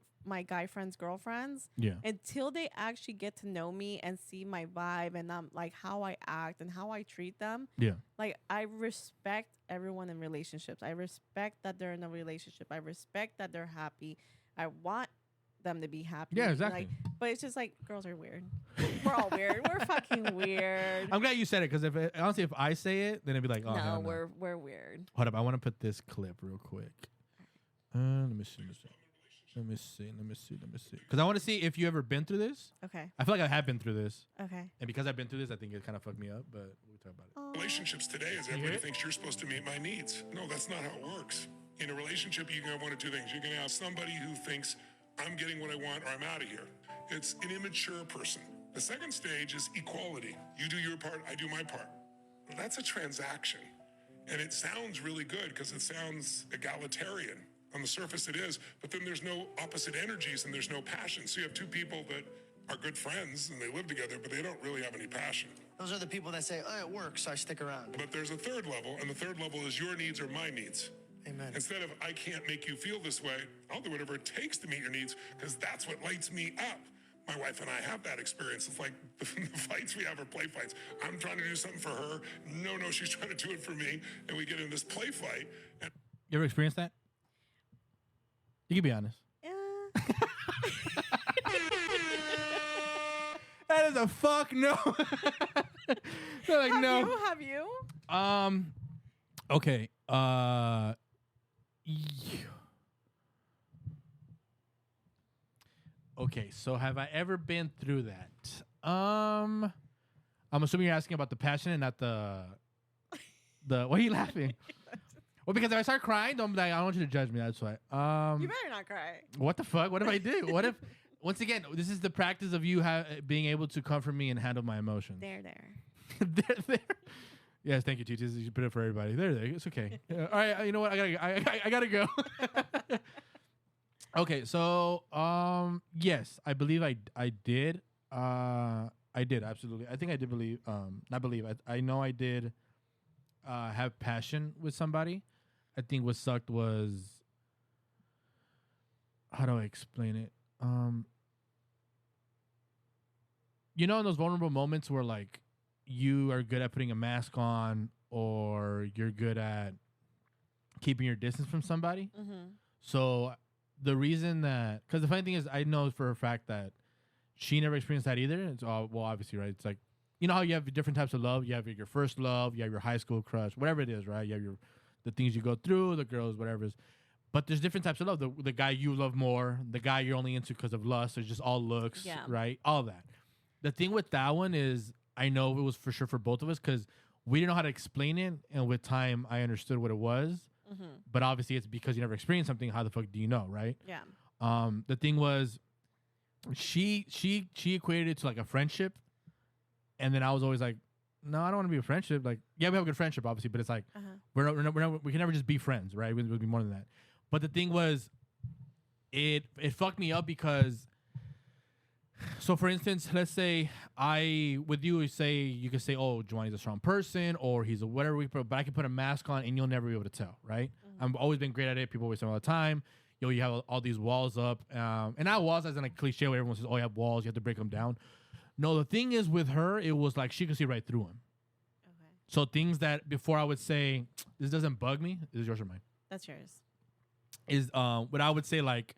guy friends' girlfriends, until they actually get to know me and see my vibe and like how I act and how I treat them. Yeah. Like I respect everyone in relationships. I respect that they're in a relationship. I respect that they're happy. I want them to be happy. Yeah, exactly. Like, but it's just like girls are weird. We're all weird. We're fucking weird. I'm glad you said it because honestly, if I say it, then it'd be like, oh no, we're weird. Hold up, I want to put this clip real quick. Let me see. Because I want to see if you ever been through this. Okay. I feel like I have been through this. Okay. And because I've been through this, I think it kind of fucked me up, but we'll talk about it. Relationships today is everybody thinks you're supposed to meet my needs. No, that's not how it works. In a relationship, you can have one of two things. You're going to have somebody who thinks, I'm getting what I want or I'm out of here. It's an immature person. The second stage is equality. You do your part, I do my part. Well, that's a transaction. And it sounds really good because it sounds egalitarian. On the surface it is, but then there's no opposite energies and there's no passion. So you have two people that are good friends and they live together, but they don't really have any passion. Those are the people that say, oh, it works, so I stick around. But there's a third level, and the third level is your needs or my needs. Amen. Instead of, I can't make you feel this way, I'll do whatever it takes to meet your needs, because that's what lights me up. My wife and I have that experience. It's like the fights we have are play fights. I'm trying to do something for her. No, she's trying to do it for me. And we get in this play fight. And you ever experienced that? You can be honest. Yeah. That is a fuck no. They're like, no. Have you? Okay. Okay, so have I ever been through that? I'm assuming you're asking about the passion and not the why are you laughing? Well, because if I start crying, I don't want you to judge me. That's why. You better not cry. What the fuck? What if I do? What if, once again, this is the practice of you being able to comfort me and handle my emotions. There. There. Yes, thank you, teachers. You put it for everybody. There. It's okay. All right, you know what? I gotta go. Okay, so yes, I believe I did. I did absolutely. I think I did believe. Not believe. I know I did. Have passion with somebody. I think what sucked was, how do I explain it? You know, in those vulnerable moments where like you are good at putting a mask on, or you're good at keeping your distance from somebody. Mm-hmm. So the reason that, because the funny thing is, I know for a fact that she never experienced that either. It's all, well, obviously, right? It's like, you know how you have different types of love. You have your first love, you have your high school crush, whatever it is, right? You have the things you go through, the girls, whatever it is. But there's different types of love. The guy you love more, the guy you're only into because of lust. It's just all looks, right? All that. The thing with that one is, I know it was for sure for both of us because we didn't know how to explain it, and with time, I understood what it was. Mm-hmm. But obviously, it's because you never experienced something. How the fuck do you know, right? Yeah. The thing was, she equated it to like a friendship. And then I was always like, no, I don't want to be a friendship. Like, yeah, we have a good friendship, obviously, but it's like, we can never just be friends, right? It would be more than that. But the thing was, it fucked me up because, so for instance, let's say with you, you could say, oh, Jovany's a strong person, or he's a whatever, but I can put a mask on and you'll never be able to tell, right? Mm-hmm. I've always been great at it. People always say all the time, you have all these walls up. And not walls as in a cliche where everyone says, oh, you have walls, you have to break them down. No, the thing is with her, it was like she could see right through him. So things that before I would say this doesn't bug me. Is yours or mine? That's yours. Is what I would say, like,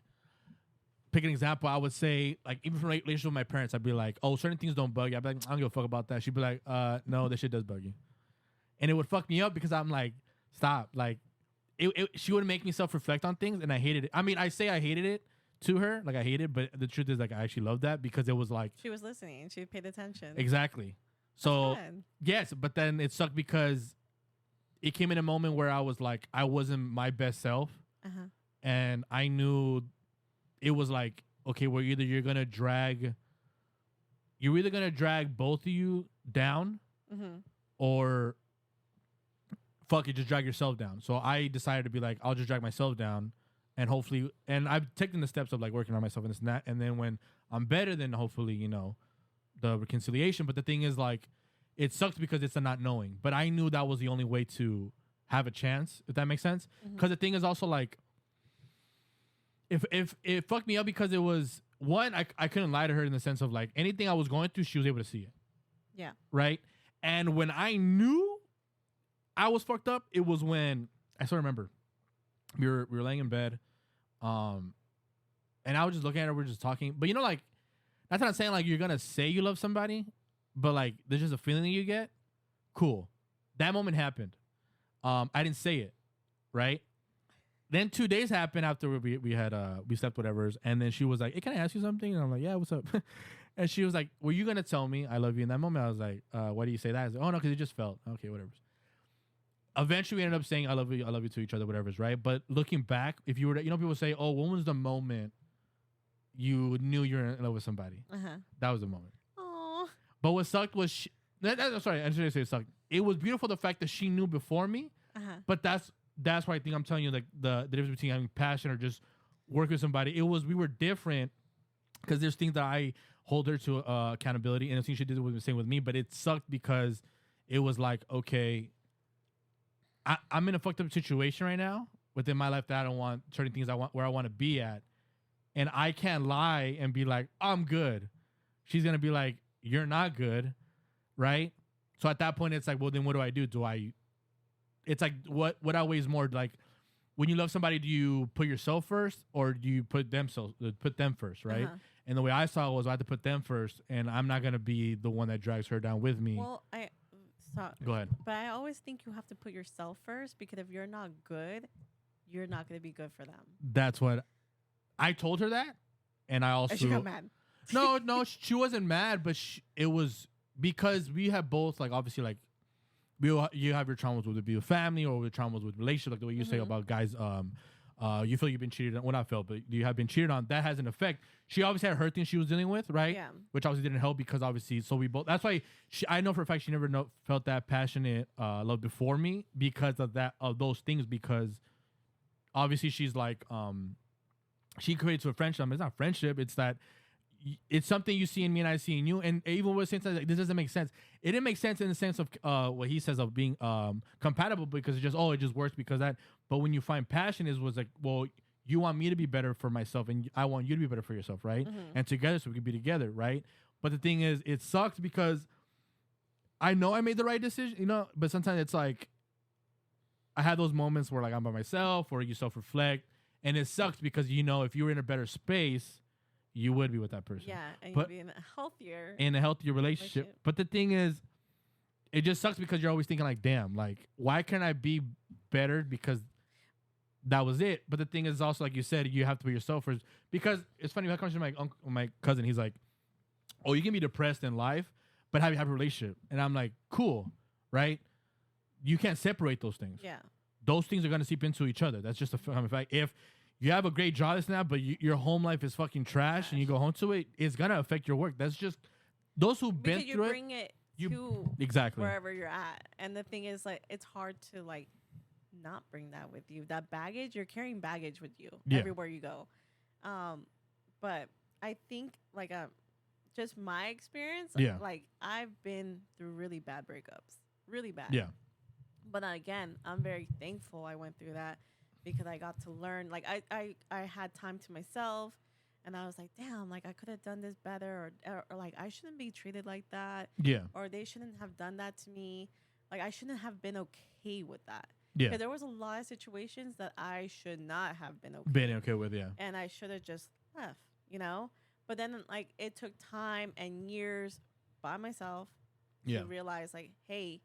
pick an example. I would say, like, even from relationship with my parents, I'd be like, oh, certain things don't bug you. I'd be like, I don't give a fuck about that. She'd be like, no, this shit does bug you. And it would fuck me up because I'm like, stop. Like, she would make me self-reflect on things, and I hated it. I mean, I say I hated it to her, like I hate it, but the truth is, like, I actually love that because it was like She was listening. She paid attention. exactly. So Good. yes, but then it sucked because it came in a moment where I was like, I wasn't my best self, and I knew it was like, okay, well, you're either gonna drag both of you down, or fuck it, just drag yourself down. So I decided to be like, I'll just drag myself down, and hopefully, and I've taken the steps of like working on myself and this and that, and then when I'm better, then hopefully, you know, the reconciliation. But the thing is, like, it sucks because it's a not knowing. But I knew that was the only way to have a chance, if that makes sense. Because the thing is also like, if it fucked me up because it was one, I couldn't lie to her in the sense of like anything I was going through, she was able to see it. Yeah. Right. And when I knew I was fucked up, it was when I still remember we were laying in bed, and I was just looking at her. We're just talking, but you know, like, that's not saying like you're gonna say you love somebody, but like there's just a feeling that you get. Cool. That moment happened. I didn't say it, right? Then 2 days happened after we slept whatever, and then she was like, "Hey, can I ask you something?" And I'm like, "Yeah, what's up?" And she was like, "Were you gonna tell me I love you in that moment?" I was like, "Why do you say that?" I was like, "Oh no, because it just felt okay, whatever." Eventually, we ended up saying I love you to each other, whatever's right. But looking back, if you were to, you know, people say, "Oh, when was the moment you knew you were in love with somebody?" That was the moment. Aww. But what sucked was sorry, I shouldn't say it sucked. It was beautiful the fact that she knew before me. But that's why I think I'm telling you, like, the difference between having passion or just work with somebody. We were different because there's things that I hold her to accountability, and I think she did the same with me. But it sucked because it was like, okay, I'm in a fucked up situation right now within my life that I don't want certain things where I want to be at, and I can't lie and be like, I'm good. She's gonna be like, you're not good, right? So at that point, it's like, well, then what do I do? It's like what outweighs more? Like, when you love somebody, do you put yourself first or do you put them first, right? And the way I saw it was I had to put them first, and I'm not gonna be the one that drags her down with me. Well, Go ahead. But I always think you have to put yourself first, because if you're not good, you're not going to be good for them. That's what I told her that, and I also And she got mad. No, she wasn't mad, but it was because we have both, like, obviously, like, you have your traumas with your family or with traumas with relationships, like the way you say about guys. You feel you've been cheated on. Well, not felt, but you have been cheated on. That has an effect. She obviously had her things she was dealing with, right? Yeah. Which obviously didn't help because obviously, so we both. That's why I know for a fact she never felt that passionate love before me because of those things. Because obviously she's like, she creates a friendship. It's not friendship. It's that. It's something you see in me and I see in you, and even with sense like this doesn't make sense. It didn't make sense in the sense of what he says of being compatible, because it just works because that. But when you find passion, was like, well, you want me to be better for myself, and I want you to be better for yourself, right? And together, so we can be together, right? But the thing is, it sucks because I know I made the right decision, you know. But sometimes it's like I had those moments where like I'm by myself, or you self-reflect, and it sucks because you know if you were in a better space, you would be with that person. Yeah, and you'd be in a healthier relationship. But the thing is, it just sucks because you're always thinking like, damn, like, why can't I be better? Because that was it. But the thing is also, like you said, you have to put yourself first. Because it's funny, I come to my cousin, he's like, oh, you can be depressed in life, but have a happy relationship. And I'm like, cool, right? You can't separate those things. Yeah. Those things are going to seep into each other. That's just a fact. If you have a great job this now, but your home life is fucking trash, and you go home to it, it's gonna affect your work. That's just those who've been through it. Bring it to exactly wherever you're at, and the thing is, like, it's hard to like not bring that with you. That baggage, you're carrying baggage with you everywhere you go. But I think like just my experience, like I've been through really bad breakups, really bad. Yeah. But again, I'm very thankful I went through that. Because I got to learn, like I had time to myself, and I was like, damn, like I could have done this better, or like I shouldn't be treated like that, yeah, or they shouldn't have done that to me. Like, I shouldn't have been okay with that. Yeah. Because there was a lot of situations that I should not have been okay. Been okay with, yeah. And I should have just left, you know? But then, like, it took time and years by myself Yeah. to realize, like, hey,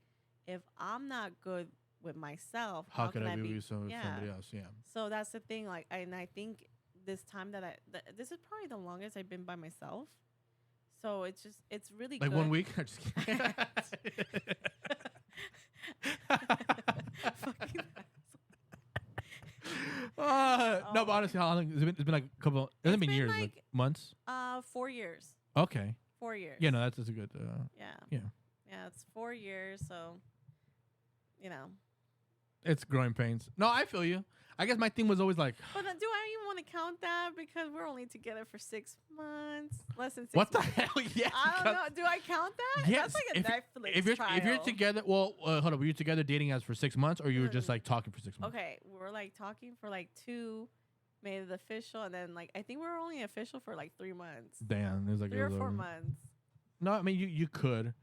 if I'm not good with myself, How could can I be be with somebody else? Yeah. So that's the thing. Like, and I think this time that this is probably the longest I've been by myself. So it's really Like good. 1 week? I'm just kidding. Fucking No, but honestly, how long? It's been like a couple. It hasn't been been years, like like- months. 4 years. Okay. 4 years. Yeah, no, that's a good. Yeah. Yeah. Yeah, it's 4 years. So, you know. It's growing pains. No, I feel you. I guess my thing was always like, But do I even want to count that? Because we're only together for 6 months. Less than 6 what the months. hell? Yeah. I don't know. Do I count that? Yes. That's like a Netflix if you're trial. together, well, hold on. Were you together dating us for 6 months, or you were just like talking for 6 months? Okay, we were like talking for like 2, made it official, and then like I think we were only official for like 3 months. Damn, it was like 3 it or was 4 over. months. No, I mean you could.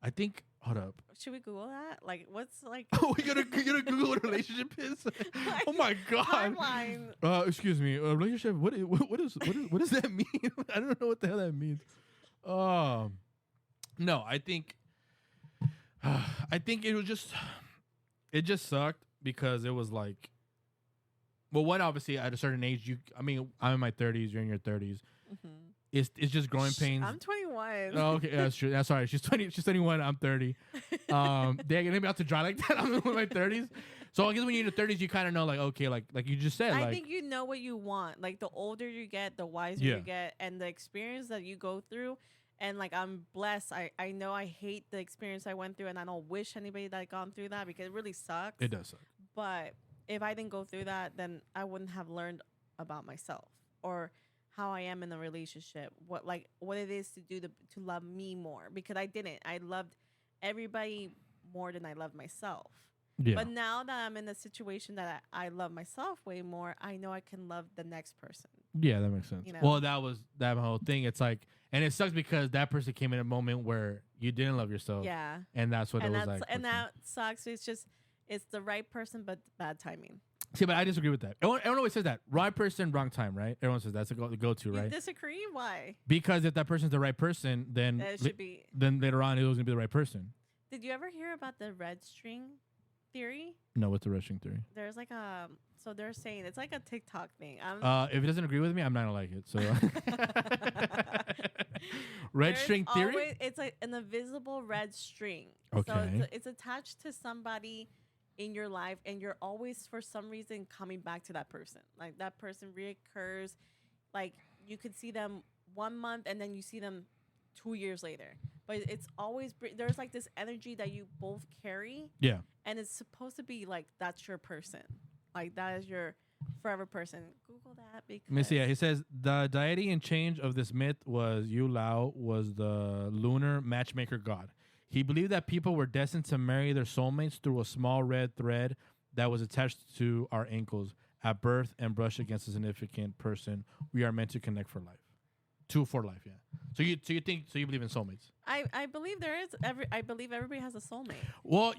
I think. Hold up. Should we Google that? Like, what's like you gonna Google what a relationship is? Oh my god. timeline? Excuse me. A relationship. What does that mean? I don't know what the hell that means. No, I think it just sucked because it was like, well, one, obviously at a certain age, I'm in my 30s, you're in your 30s. Mm-hmm. It's just growing pains. I'm 21. Oh, okay, that's true. That's sorry. She's 21. I'm 30. They're gonna be out to dry like that. I'm in my 30s. So I guess when you're in the 30s, you kind of know, like, okay, like you just said, I like, think you know what you want. Like, the older you get, the wiser Yeah. you get, and the experience that you go through. And like, I'm blessed. I know I hate the experience I went through, and I don't wish anybody that had gone through that because it really sucks. it does suck. But if I didn't go through that, then I wouldn't have learned about myself or how I am in a relationship. What it is to do to love me more, because I didn't. I loved everybody more than I loved myself. Yeah. But now that I'm in a situation that I love myself way more, I know I can love the next person. Yeah, that makes sense. You know? Well, that was that whole thing. It's like, and it sucks because that person came in a moment where you didn't love yourself. Yeah. And that's what And it was that's like. and that sucks. It's the right person, but bad timing. See, but I disagree with that. Everyone always says that. Right person, wrong time, right? Everyone says that's the go-to, You right? disagree? Why? Because if that person's the right person, then That it should be. then later on it was gonna be the right person. Did you ever hear about the red string theory? No, what's the rushing theory? There's like so they're saying it's like a TikTok thing. If it doesn't agree with me, I'm not gonna like it. So red There's string theory? always- it's like an invisible red string. So Okay. it's attached to somebody in your life, and you're always, for some reason, coming back to that person. Like, that person reoccurs. Like, you could see them 1 month, and then you see them 2 years later. But it's always there's like this energy that you both carry, Yeah. and it's supposed to be like that's your person. Like, that is your forever person. Google that because Let me see. Yeah, he says the deity and change of this myth was Yu Lao was the lunar matchmaker god. He believed that people were destined to marry their soulmates through a small red thread that was attached to our ankles at birth and brush against a significant person. We are meant to connect for life. For life, yeah. So you believe in soulmates? I believe there is I believe everybody has a soulmate. Well,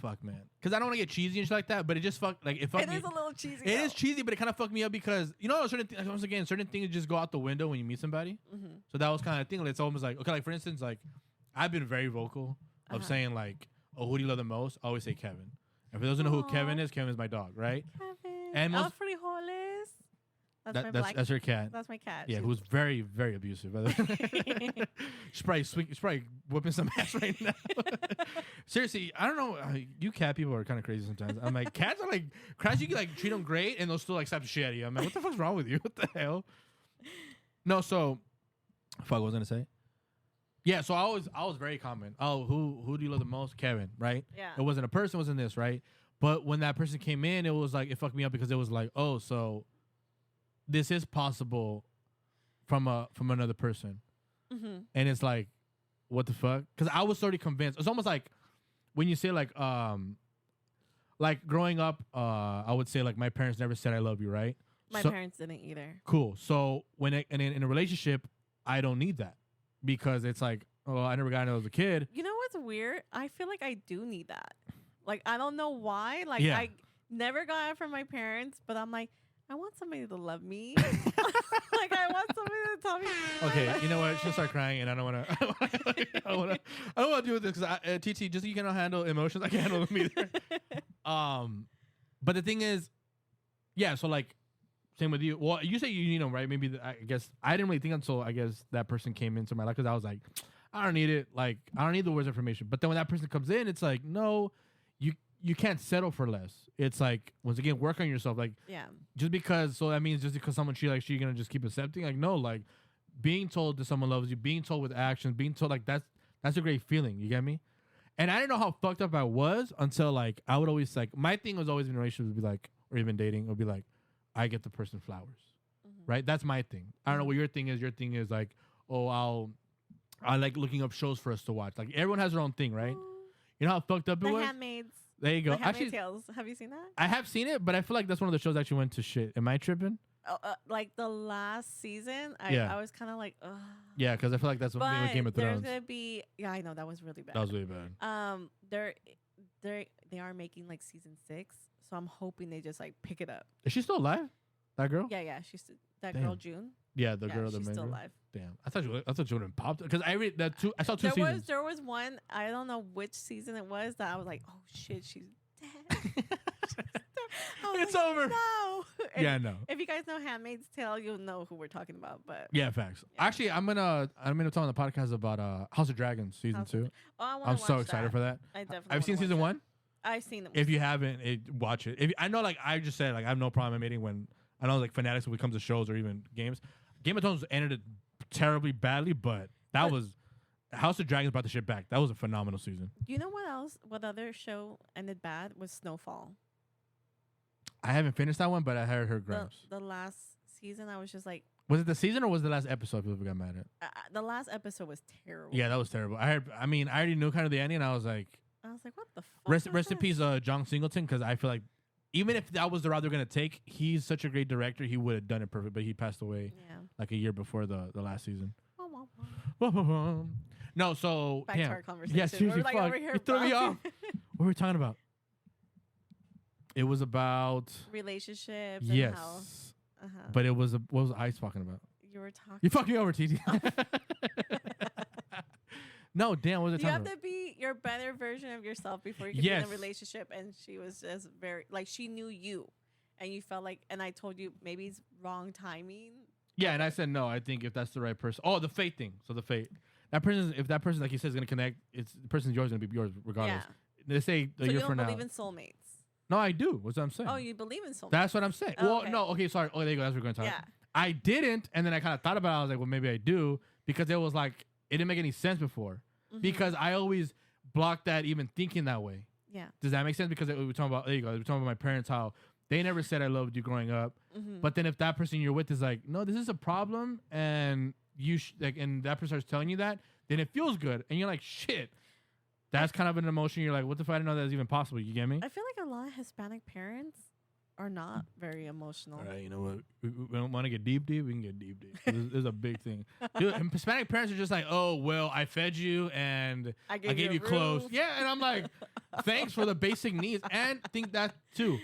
fuck, man, because I don't want to get cheesy and shit like that, but it just it fucked It me. is a little cheesy. It though. is cheesy, but it kind of fucked me up because certain things just go out the window when you meet somebody. Mm-hmm. So that was kind of the thing. Like, it's almost like, okay, like for instance, like I've been very vocal of Uh-huh. saying like, oh, who do you love the most? I always say Kevin. And for those who know who Aw. Kevin is my dog, right? Kevin. And most- frijoles. That's my That's her cat. That's my cat. Yeah, She's- who's very, very abusive. By the way. She's probably whipping some ass right now. Seriously, I don't know. You cat people are kind of crazy sometimes. I'm like, cats are like, cats, you can like treat them great and they'll still like slap the shit out of you. I'm like, what the fuck's wrong with you? What the hell? No, so, fuck, what was I gonna say? Yeah, so I was very common. Oh, who do you love the most? Kevin, right? Yeah. It wasn't a person, it wasn't this, right? But when that person came in, it was like, it fucked me up because it was like, oh, so this is possible from another person. Mm-hmm. And it's like, what the fuck? Because I was already convinced. It's almost like when you say like growing up, I would say like my parents never said I love you, right? My So- parents didn't either. Cool. So when in a relationship, I don't need that because it's like Oh, I never got into it as a kid. You know what's weird? I feel like I do need that. Like, I don't know why. Like, Yeah. I never got it from my parents, but I'm like, I want somebody to love me. Like, I want somebody to tell me. Okay, you know what? She'll start crying, and I don't want to. I don't want to deal with this because TT, just so you cannot handle emotions, I can't handle them either. But the thing is, yeah. So like, same with you. Well, you say you need them, right? Maybe I guess I didn't really think until I guess that person came into my life because I was like, I don't need it. Like, I don't need the words information. But then when that person comes in, it's like, no, you can't settle for less. It's like, once again, work on yourself. Like, Yeah. just because, so that means just because someone she gonna just keep accepting? Like, no, like being told that someone loves you, being told with actions, being told like that's a great feeling. You get me? And I didn't know how fucked up I was until like I would always like my thing was always in relationships would be like, or even dating would be like, I get the person flowers, right? That's my thing. I don't know what your thing is. Your thing is like, oh, I like looking up shows for us to watch. Like everyone has their own thing, right? You know how fucked up it The was. Handmaids. There you go. The Handmaid's Actually, Tales. Have you seen that? I have seen it, but I feel like that's one of the shows that actually went to shit. Am I tripping? Like the last season, Yeah. I was kind of like, ugh. Yeah, because I feel like that's what But Game of there's Thrones. gonna be, yeah, I know that was really bad. That was really bad. They are making like season 6, so I'm hoping they just like pick it up. Is she still alive? That girl? Yeah, she's that Damn. girl June. Yeah, the Yeah, girl, the she's main still girl. alive. Damn, I thought you would have popped because I saw two seasons. There was one, I don't know which season it was, that I was like, oh shit, she's dead. I was It's like, over. No. And Yeah, no. If you guys know Handmaid's Tale, you'll know who we're talking about. But Yeah, facts. Actually, I'm gonna talk on the podcast about House of Dragons season 2. I I'm so excited for that. I definitely. I've seen season 1. I've seen it. If you haven't, watch it. I know, like I just said, like I have no problem admitting when I know like fanatics when it comes to shows or even games. Game of Thrones ended it terribly badly, but that was House of Dragons brought the shit back. That was a phenomenal season. You know what else? What other show ended bad was Snowfall. I haven't finished that one, but I heard her gripes. The last season, I was just like, Was it the season or was it the last episode people got mad at? the last episode was terrible. Yeah, that was terrible. I already knew kind of the ending, and I was like, what the fuck? rest in peace, John Singleton, because I feel like even if that was the route they're gonna take, he's such a great director. He would have done it perfect, but he passed away Yeah. like a year before the last season. Wah, wah, wah. No, so Back to our conversation. Yeah, seriously, We're like fuck. over here You threw me off. bouncing. What were we talking about? It was about Relationships. yes, And how, but it was what was I talking about? you were talking. You fucked me over, TT. No, damn, what was it You talking have about? to be your better version of yourself before you can be in Yes. a relationship. And she was just very, like, she knew you. And you felt like, and I told you maybe it's wrong timing. Yeah, and I said no. I think if that's the right person. Oh, the fate thing. So the fate. If that person, like you said, is gonna connect, the person's yours, gonna be yours regardless. Yeah. They say a So you year don't from now. believe in soulmates. No, I do. What's what I'm saying? Oh, you believe in soulmates. That's what I'm saying. Oh, Well, okay. no, okay, sorry. Oh, there you go. That's what we're going to talk. Yeah. I didn't, and then I kind of thought about it. I was like, well, maybe I do, because it was like it didn't make any sense before. Mhm. Because I always blocked that even thinking that way. Yeah. Does that make sense? Because we were talking about, there you go. We were talking about my parents, how they never said I loved you growing up. Mhm. But then if that person you're with is like, no, this is a problem, and and that person starts telling you that, then it feels good, and you're like, shit. That's kind of an emotion. You're like, what the fuck? I didn't know that was even possible. You get me? I feel like a lot of Hispanic parents are not very emotional. All right, you know what? We don't want to get deep. We can get deep. This is a big thing. Dude, and Hispanic parents are just like, oh, well, I fed you and I gave you a clothes. roof. Yeah, and I'm like, thanks for the basic needs. And think that, too.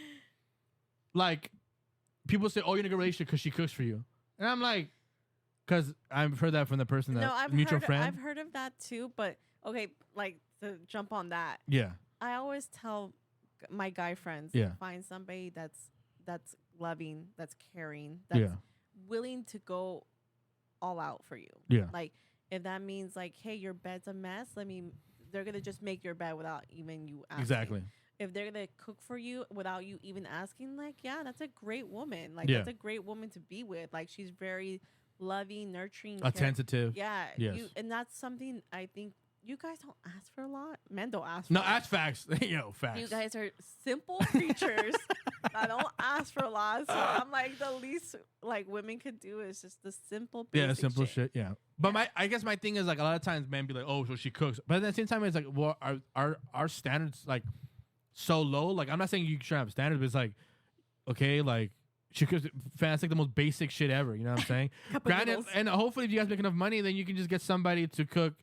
Like, people say, oh, you're in a good relationship because she cooks for you. And I'm like, because I've heard that from the person that No, I've mutual heard, friend. I've heard of that too, but okay, like to jump on that, Yeah. I always tell my guy friends, Yeah. find somebody that's loving, that's caring, that's Yeah. willing to go all out for you. Yeah. Like if that means like, hey, your bed's a mess, they're gonna just make your bed without even you asking. Exactly. If they're gonna cook for you without you even asking, like, yeah, that's a great woman. Like Yeah. that's a great woman to be with. Like she's very loving, nurturing, Attentive. yeah, Yes. and that's something I think you guys don't ask for a lot. Men don't ask. No, for that's facts. Facts. You guys are simple creatures that don't ask for a lot. So I'm like, the least like women could do is just the simple, basic Yeah, simple shit. Yeah, but I guess my thing is like a lot of times men be like, oh, so she cooks, but at the same time it's like, well, our standards like so low. Like I'm not saying you shouldn't have standards, but it's like, okay, like she cooks fantastic, the most basic shit ever. You know what I'm saying? Cup of Granted, noodles. and hopefully if you guys make enough money, then you can just get somebody to cook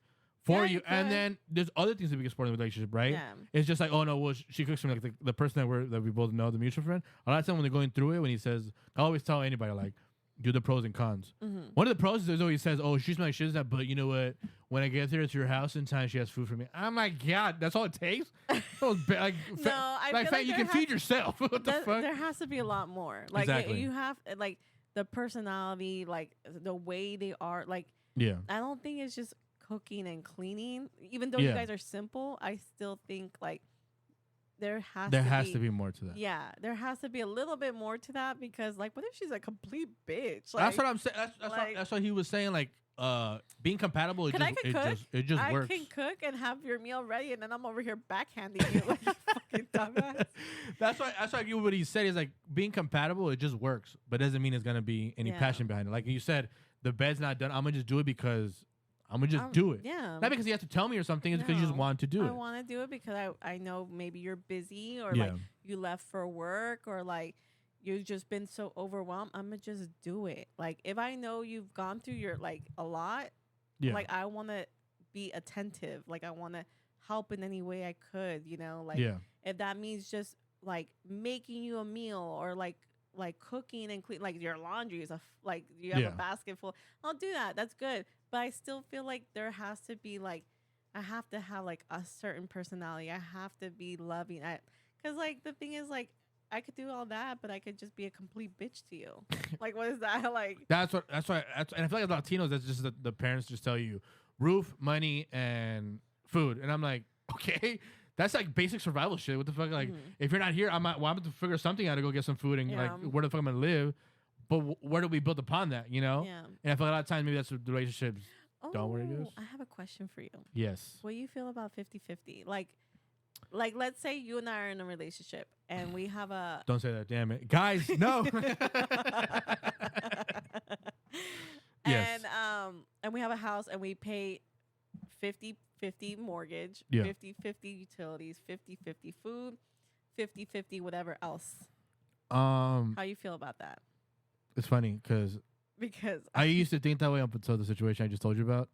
for Yeah, you. you And could. then there's other things that we can support in the relationship, right? Yeah. It's just like, oh no, well she cooks for me, like the person that we both know, the mutual friend. A lot of time when they're going through it, when he says, I always tell anybody like, do the pros and cons. One of the pros is always says, oh, she smells like shit, but you know what? When I get there to your house in time, she has food for me. I'm like, God, that's all it takes. Like, No, I like, feel like you there can feed yourself. What the fuck? There has to be a lot more. Like Exactly. you have like the personality, like the way they are. Like Yeah. I don't think it's just cooking and cleaning. Even though you guys are simple, I still think like there has to be more to that. Yeah, there has to be a little bit more to that because like, what if she's a complete bitch? Like, That's what I'm saying. That's what he was saying. Like, being compatible. It just I works. can cook and have your meal ready, and then I'm over here backhanding you like you fucking dumbass. That's why what he said is like being compatible. It just works, but doesn't mean it's gonna be any passion behind it. Like you said, the bed's not done. I'm gonna just do it because I'm gonna just do it. Yeah. Not because you have to tell me or something. It's because you just want to do it. I want to do it because I know maybe you're busy or Yeah. like you left for work or like you've just been so overwhelmed. I'm gonna just do it. Like if I know you've gone through your like a lot, Yeah. like I want to be attentive. Like I want to help in any way I could. You know, like Yeah. if that means just like making you a meal or like cooking and clean, like your laundry is like you have a basket full. I'll do that. That's good. But I still feel like there has to be like, I have to have like a certain personality. I have to be loving. Because like the thing is like, I could do all that, but I could just be a complete bitch to you. Like, what is that like? That's why. And I feel like as Latinos, that's just the parents just tell you roof, money, and food. And I'm like, okay, that's like basic survival shit. What the fuck? Like, if you're not here, I'm going to figure something out to go get some food and like, where the fuck am I gonna live? But where do we build upon that? You know? Yeah. And I feel like a lot of times maybe that's what the relationships don't work. I have a question for you. Yes. What do you feel about 50-50? Like let's say you and I are in a relationship and we have a Don't say that, damn it. Guys, no. Yes. And we have a house and we pay 50-50 mortgage, Yeah. 50-50 utilities, 50-50 food, 50-50 whatever else. How How you feel about that? It's funny because I used to think that way up until the situation I just told you about.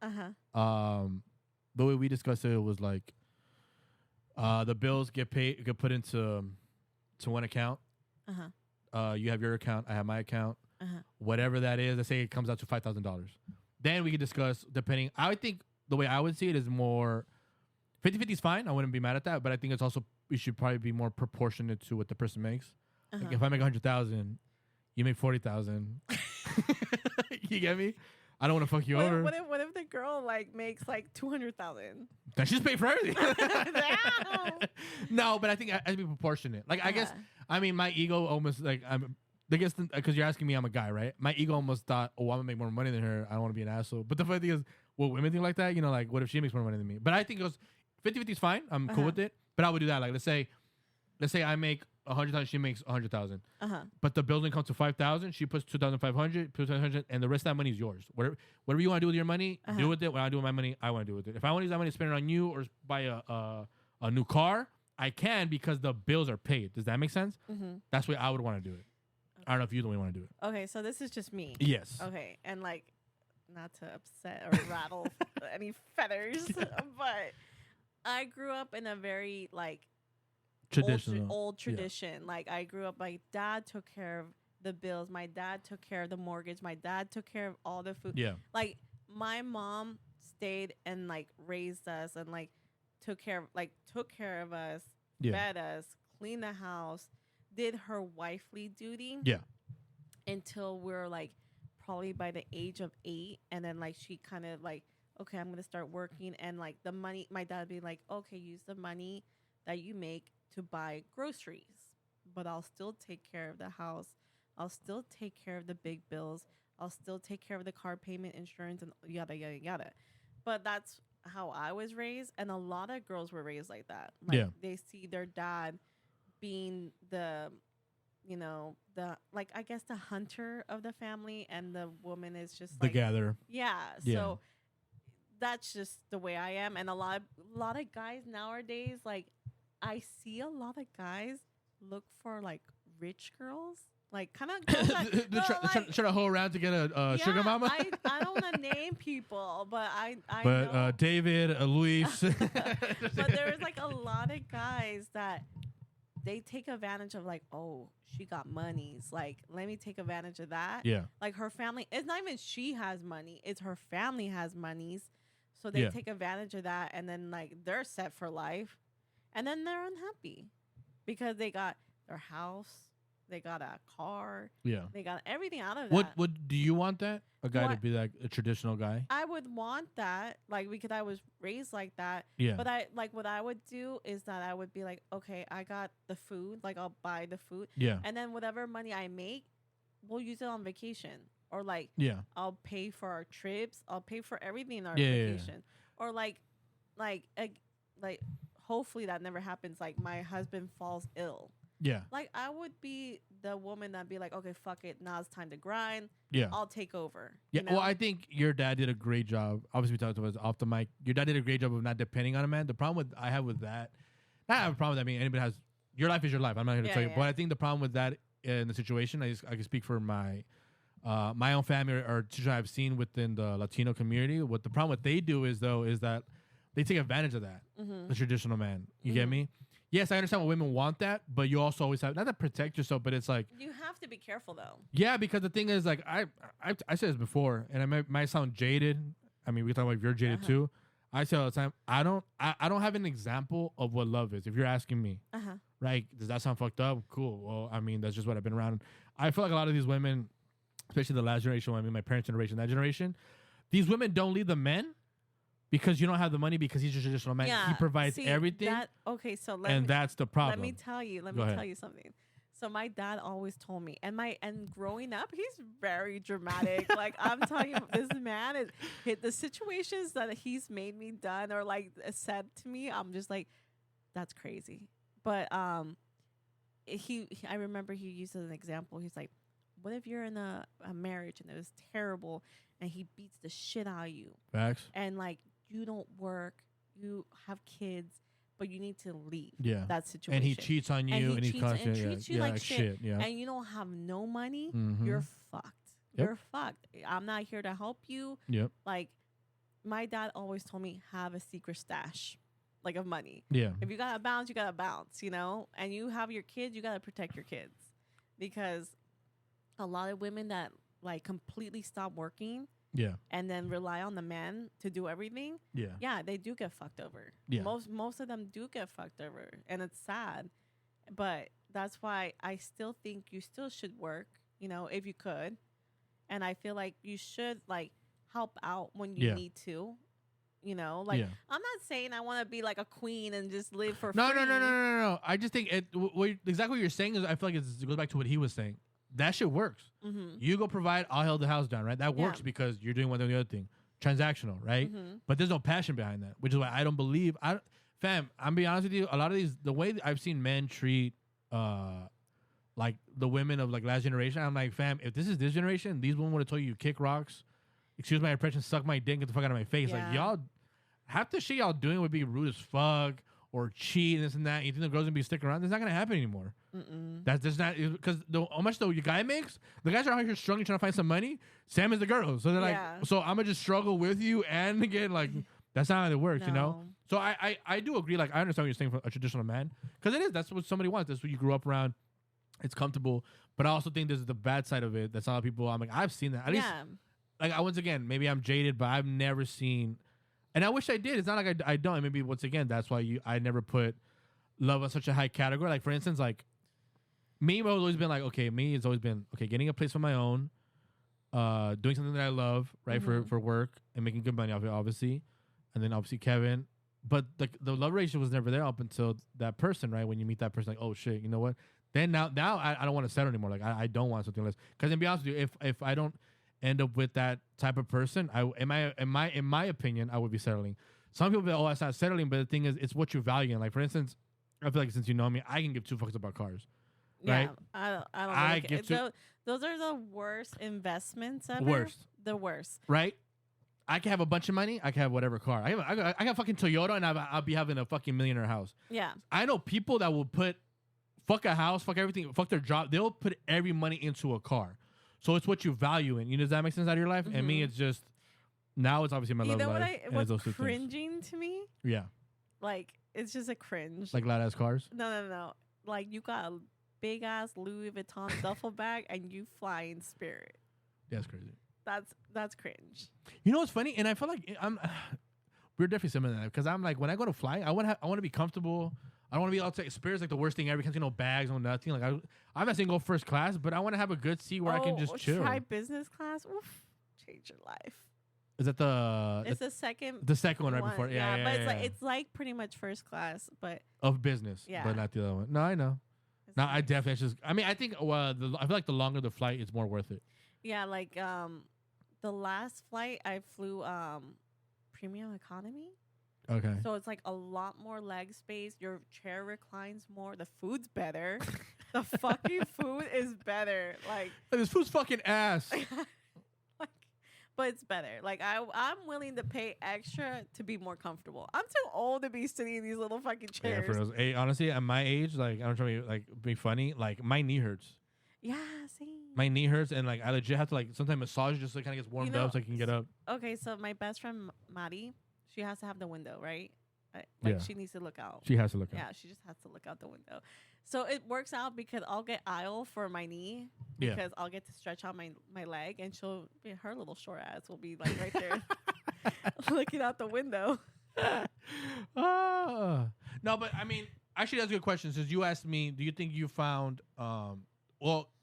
The way we discussed it was like the bills get put into one account. You have your account, I have my account. Whatever that is, let's say it comes out to $5,000. Then we can discuss depending. I would think the way I would see it is more 50-50 is fine. I wouldn't be mad at that, but I think it's also we should probably be more proportionate to what the person makes. Like if I make 100,000, you make 40,000. You get me? I don't want to fuck you over. What if the girl like makes like 200,000? Then she's paid for everything. No, but I think I have to be proportionate. Like I guess I mean my ego almost like I guess because you're asking me, I'm a guy, right? My ego almost thought, oh, I'm gonna make more money than her. I don't want to be an asshole. But the funny thing is, well, women think like that. You know, like what if she makes more money than me? But I think it goes 50-50 is fine. I'm cool with it. But I would do that. Like let's say I make 100,000, she makes 100,000. But the building comes to 5,000. She puts 2,500, 2,500, and the rest of that money is yours. Whatever you want to do with your money, do with it. What I do with my money, I want to do with it. If I want to use that money to spend it on you or buy a new car, I can because the bills are paid. Does that make sense? That's the way I would want to do it. I don't know if you're the way you want to do it. Okay, so this is just me. Yes. Okay, and like, not to upset or rattle any feathers, but I grew up in a very like Traditional. old tradition. Yeah. Like I grew up, my dad took care of the bills. My dad took care of the mortgage. My dad took care of all the food. Yeah. Like my mom stayed and like raised us and like took care of us, fed us, cleaned the house, did her wifely duty. Yeah. Until we're like probably by the age of 8, and then like she kind of like, okay, I'm gonna start working, and like the money, my dad would be like, okay, use the money that you make to buy groceries, but I'll still take care of the house. I'll still take care of the big bills. I'll still take care of the car payment, insurance, and yada, yada, yada. But that's how I was raised. And a lot of girls were raised like that. Like they see their dad being the, you know, like, I guess the hunter of the family, and the woman is just the like, gatherer. Yeah. So that's just the way I am. And a lot of guys nowadays, like, I see a lot of guys look for like rich girls, like kind of trying to hoe around to get a sugar mama. I don't want to name people, but I but know. David, Luis. But there was like a lot of guys that they take advantage of, like, oh, she got monies, like, let me take advantage of that. Yeah. Like her family, it's not even she has money, it's her family has monies, so they take advantage of that, and then like they're set for life, and then they're unhappy because they got their house, they got a car, they got everything out of that. What do you want that? A guy to be like a traditional guy? I would want that, like, because I was raised like that. Yeah. But I like what I would do is that I would be like, okay, I got the food, like I'll buy the food. Yeah. And then whatever money I make, we'll use it on vacation. Or like I'll pay for our trips, I'll pay for everything in our vacation. Or like hopefully that never happens, like my husband falls ill. Yeah. Like I would be the woman that'd be like, okay, fuck it, now it's time to grind. Yeah. I'll take over. Yeah. You know? Well, I think your dad did a great job. Obviously, we talked about it off the mic. Your dad did a great job of not depending on a man. The problem I have with that, not have a problem with that. I mean, anybody has, your life is your life. I'm not here to tell you. But I think the problem with that in the situation, I can speak for my own family or situation I've seen within the Latino community. What the problem what they do is that they take advantage of that, the traditional man. You get me? Yes, I understand what women want that, but you also always have, not to protect yourself, but it's like, you have to be careful though. Yeah, because the thing is, like, I said this before, and I might sound jaded. I mean, we talk about if you're jaded too. I say all the time, I don't have an example of what love is. If you're asking me, right? Does that sound fucked up? Cool. Well, I mean, that's just what I've been around. I feel like a lot of these women, especially the last generation, I mean, my parents' generation, that generation, these women don't leave the men because you don't have the money because he's a traditional man. Yeah, he provides everything. So that's the problem. Let me tell you something. So my dad always told me, and growing up, he's very dramatic. Like I'm telling you, this man is the situations that he's made me done or like said to me. I'm just like, that's crazy. But I remember he used as an example. He's like, what if you're in a marriage and it was terrible and he beats the shit out of you? Facts. And like you don't work, you have kids, but you need to leave that situation. And he cheats on you, and he treats you like shit. Yeah. And you don't have no money, you're fucked. Yep. You're fucked. I'm not here to help you. Yep. Like, my dad always told me, have a secret stash, like, of money. Yeah. If you got to bounce, you got to bounce, you know? And you have your kids, you got to protect your kids. Because a lot of women that, like, completely stop working and then rely on the man to do everything. Yeah, they do get fucked over. Yeah. Most of them do get fucked over, and it's sad. But that's why I still think you still should work, you know, if you could. And I feel like you should like help out when you need to. You know, like I'm not saying I want to be like a queen and just live for free. No. I just think exactly what you're saying is I feel like it goes back to what he was saying. That shit works. You go provide, I'll hold the house down, right? That works because you're doing one thing or the other thing. Transactional, right? But there's no passion behind that, which is why I don't believe. Fam, I'm being honest with you. A lot of these, the way I've seen men treat, like the women of like last generation, I'm like, fam, if this is this generation, these women would have told you kick rocks, excuse my impression, suck my dick, get the fuck out of my face. Like y'all, half the shit y'all doing would be rude as fuck or cheat and this and that. You think the girls gonna be sticking around? That's not gonna happen anymore. That's just not because how much though your guy makes. The guys are out here struggling trying to find some money. Same as the girls, so they're like, so I'm gonna just struggle with you, and again, like that's not how it works, you know. So I do agree. Like I understand what you're saying from a traditional man because it is. That's what somebody wants. That's what you grew up around. It's comfortable, but I also think there's the bad side of it. That's a lot of people. I'm like I've seen that. At least, like once again, maybe I'm jaded, but I've never seen. And I wish I did. It's not like I don't. And maybe once again, that's why I never put love on such a high category. Like for instance, like me, I've always been like, okay, it's always been okay, getting a place of my own, doing something that I love, right, for work and making good money off it, obviously, and then obviously Kevin. But the love ratio was never there up until that person, right? When you meet that person, like, oh shit, you know what? Then now I don't want to settle anymore. Like I don't want something less. Because to be honest with you, if I don't end up with that type of person, in my opinion, I would be settling. Some people be like, oh, that's not settling, but the thing is, it's what you value. And like for instance, I feel like since you know me, I can give two fucks about cars. Right? I don't those are the worst investments ever. The worst. Right? I can have a bunch of money. I can have whatever car. I got fucking Toyota, and I'll be having a fucking millionaire house. Yeah. I know people that will put fuck a house, fuck everything, fuck their job. They'll put every money into a car. So it's what you value in. You know, does that make sense out of your life? And me, it's just now it's obviously my love life. What's cringing to me? Yeah. Like, it's just a cringe. Like loud ass cars? No. Like, you got a big ass Louis Vuitton duffel bag and you fly in Spirit. That's crazy. That's cringe. You know what's funny? And I feel like we're definitely similar to that because I'm like, when I go to fly, I want to be comfortable. I don't want to be outside. Spirit's like the worst thing ever. Can't see no bags, no nothing. Like I'm not saying go first class, but I want to have a good seat where I can just chill. Try business class. Oof, change your life. Is that the? It's the second. The second one right before. Yeah, but it's like pretty much first class, but of business. Yeah, but not the other one. No, I know. No, I definitely just. I mean, I think. I feel like the longer the flight, it's more worth it. Yeah, like the last flight I flew premium economy. Okay. So it's like a lot more leg space. Your chair reclines more. The food's better. The fucking food is better. Like this food's fucking ass. But it's better. Like I'm willing to pay extra to be more comfortable. I'm too old to be sitting in these little fucking chairs. Yeah, for those. Hey, honestly, at my age, like I'm trying to be funny. Like my knee hurts. Yeah, see. My knee hurts, and like I legit have to like sometimes massage just so it kind of gets warmed up so I can get up. Okay, so my best friend Mari, she has to have the window, right? Like she needs to look out. She has to look out. Yeah, she just has to look out the window. So it works out because I'll get aisle for my knee because I'll get to stretch out my leg, and her little short ass will be like right there looking out the window. No, but I mean, actually, that's a good question. Since you asked me, do you think you found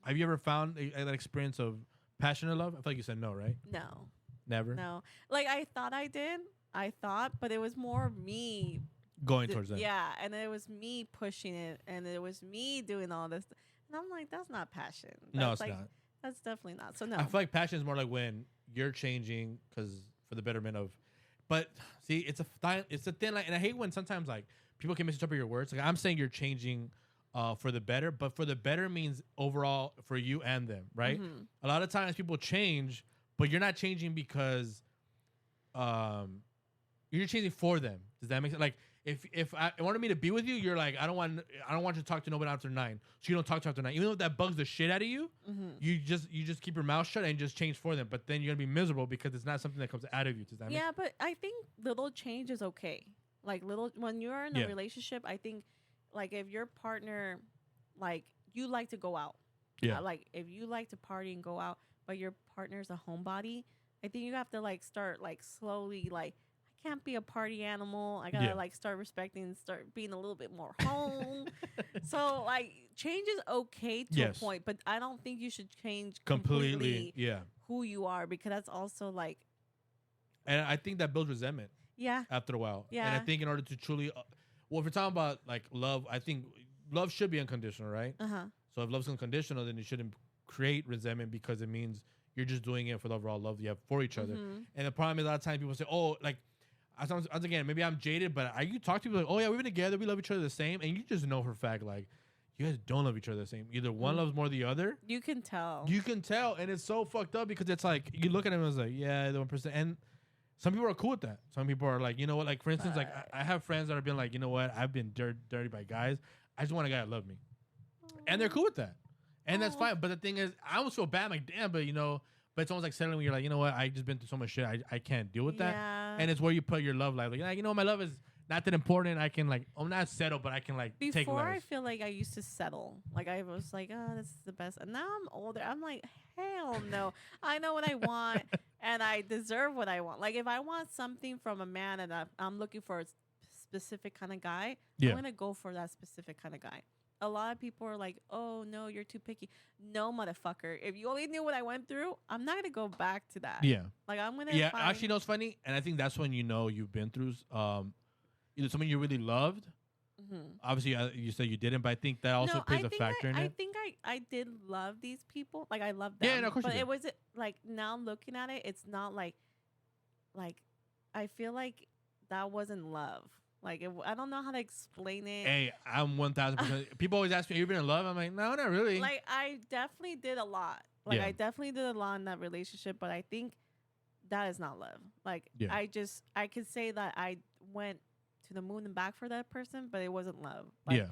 have you ever found an experience of passionate love? I feel like you said no, right? No. Never? No. Like, I thought I did. But it was more me. Going towards that. Yeah, and it was me pushing it, and it was me doing all this. And I'm like, that's not passion. No, it's like, not. That's definitely not. So, no. I feel like passion is more like when you're changing for the betterment of. But, see, it's a thin line. And I hate when sometimes, like, people can misinterpret your words. Like, I'm saying you're changing for the better, but for the better means overall for you and them, right? Mm-hmm. A lot of times people change, but you're not changing because you're changing for them. Does that make sense? Like if I wanted me to be with you, you're like, I don't want you to talk to nobody after 9. So you don't talk to after 9. Even though that bugs the shit out of you, you just keep your mouth shut and just change for them. But then you're gonna be miserable because it's not something that comes out of you. Does that make sense? But I think little change is okay. Like when you're in a relationship, I think like if your partner, like you like to go out. Yeah. Like if you like to party and go out, but your partner's a homebody, I think you have to like start like slowly like, I can't be a party animal. I gotta like start respecting and start being a little bit more home. So like change is okay to a point, but I don't think you should change completely who you are, because that's also like. And I think that builds resentment. Yeah. After a while. Yeah. And I think in order to truly, well, if we're talking about like love, I think love should be unconditional, right? So if love's unconditional, then you shouldn't create resentment because it means you're just doing it for the overall love you have for each other. And the problem is a lot of times people say, oh, like, again, maybe I'm jaded, but you talk to people like, oh yeah, we've been together, we love each other the same, and you just know for a fact, like, you guys don't love each other the same. Either one loves more than the other. You can tell. And it's so fucked up because it's like, you look at them and it's like, yeah, the 1%. And some people are cool with that. Some people are like, you know what, like, for instance, like, I have friends that have been like, you know what, I've been dirty by guys. I just want a guy that love me. And they're cool with that. And that's fine. But the thing is, I almost feel bad. I'm like, damn, but, you know, but it's almost like settling when you're like, you know what, I just been through so much shit. I can't deal with that. And it's where you put your love life. Like, you know, my love is not that important. I can, like, I'm not settle, but I can, like, take less. Before, I feel like I used to settle. Like, I was like, oh, this is the best. And now I'm older. I'm like, hell no. I know what I want, and I deserve what I want. Like, if I want something from a man and I'm looking for a specific kind of guy, I'm going to go for that specific kind of guy. A lot of people are like, oh, no, you're too picky. No, motherfucker. If you only knew what I went through, I'm not going to go back to that. Yeah. Like, I'm going to actually, you know what's funny? And I think that's when you know you've been through either someone you really loved. Obviously, you said you didn't, but I think that also plays a factor in it. I think I did love these people. Like, I loved them. Yeah, no, of course but you did. It was, like, now looking at it, it's not like, I feel like that wasn't love. Like, I don't know how to explain it. Hey, I'm 1,000%. People always ask me, have you been in love? I'm like, no, not really. Like, I definitely did a lot. Like, I definitely did a lot in that relationship, but I think that is not love. Like, I could say that I went to the moon and back for that person, but it wasn't love. Like,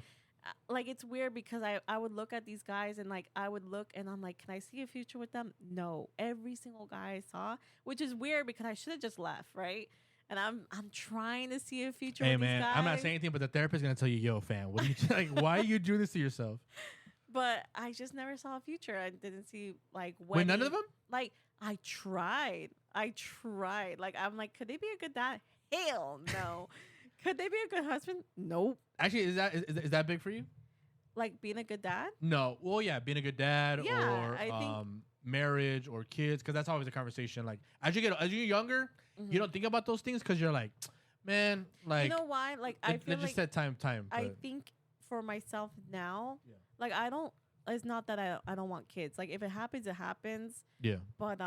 like it's weird because I would look at these guys and like I would look and I'm like, can I see a future with them? No, every single guy I saw, which is weird because I should have just left, right? And I'm trying to see a future. Hey with man, these guys, I'm not saying anything, but the therapist is gonna tell you, yo, fam, what are you like? Why are you doing this to yourself? but I just never saw a future. I didn't see like Wait, none of them? Like I tried. Like I'm like, could they be a good dad? Hell no. Could they be a good husband? Nope. Actually, is that big for you? Like being a good dad? No. Well, yeah, being a good dad Yeah, or I think- marriage or kids, because that's always a conversation. Like as you're younger, you don't think about those things because you're like, man, like you know why? Like I feel just like said time. I but- think for myself now, Yeah. like I don't. It's not that I don't want kids. Like if it happens, it happens. Yeah. But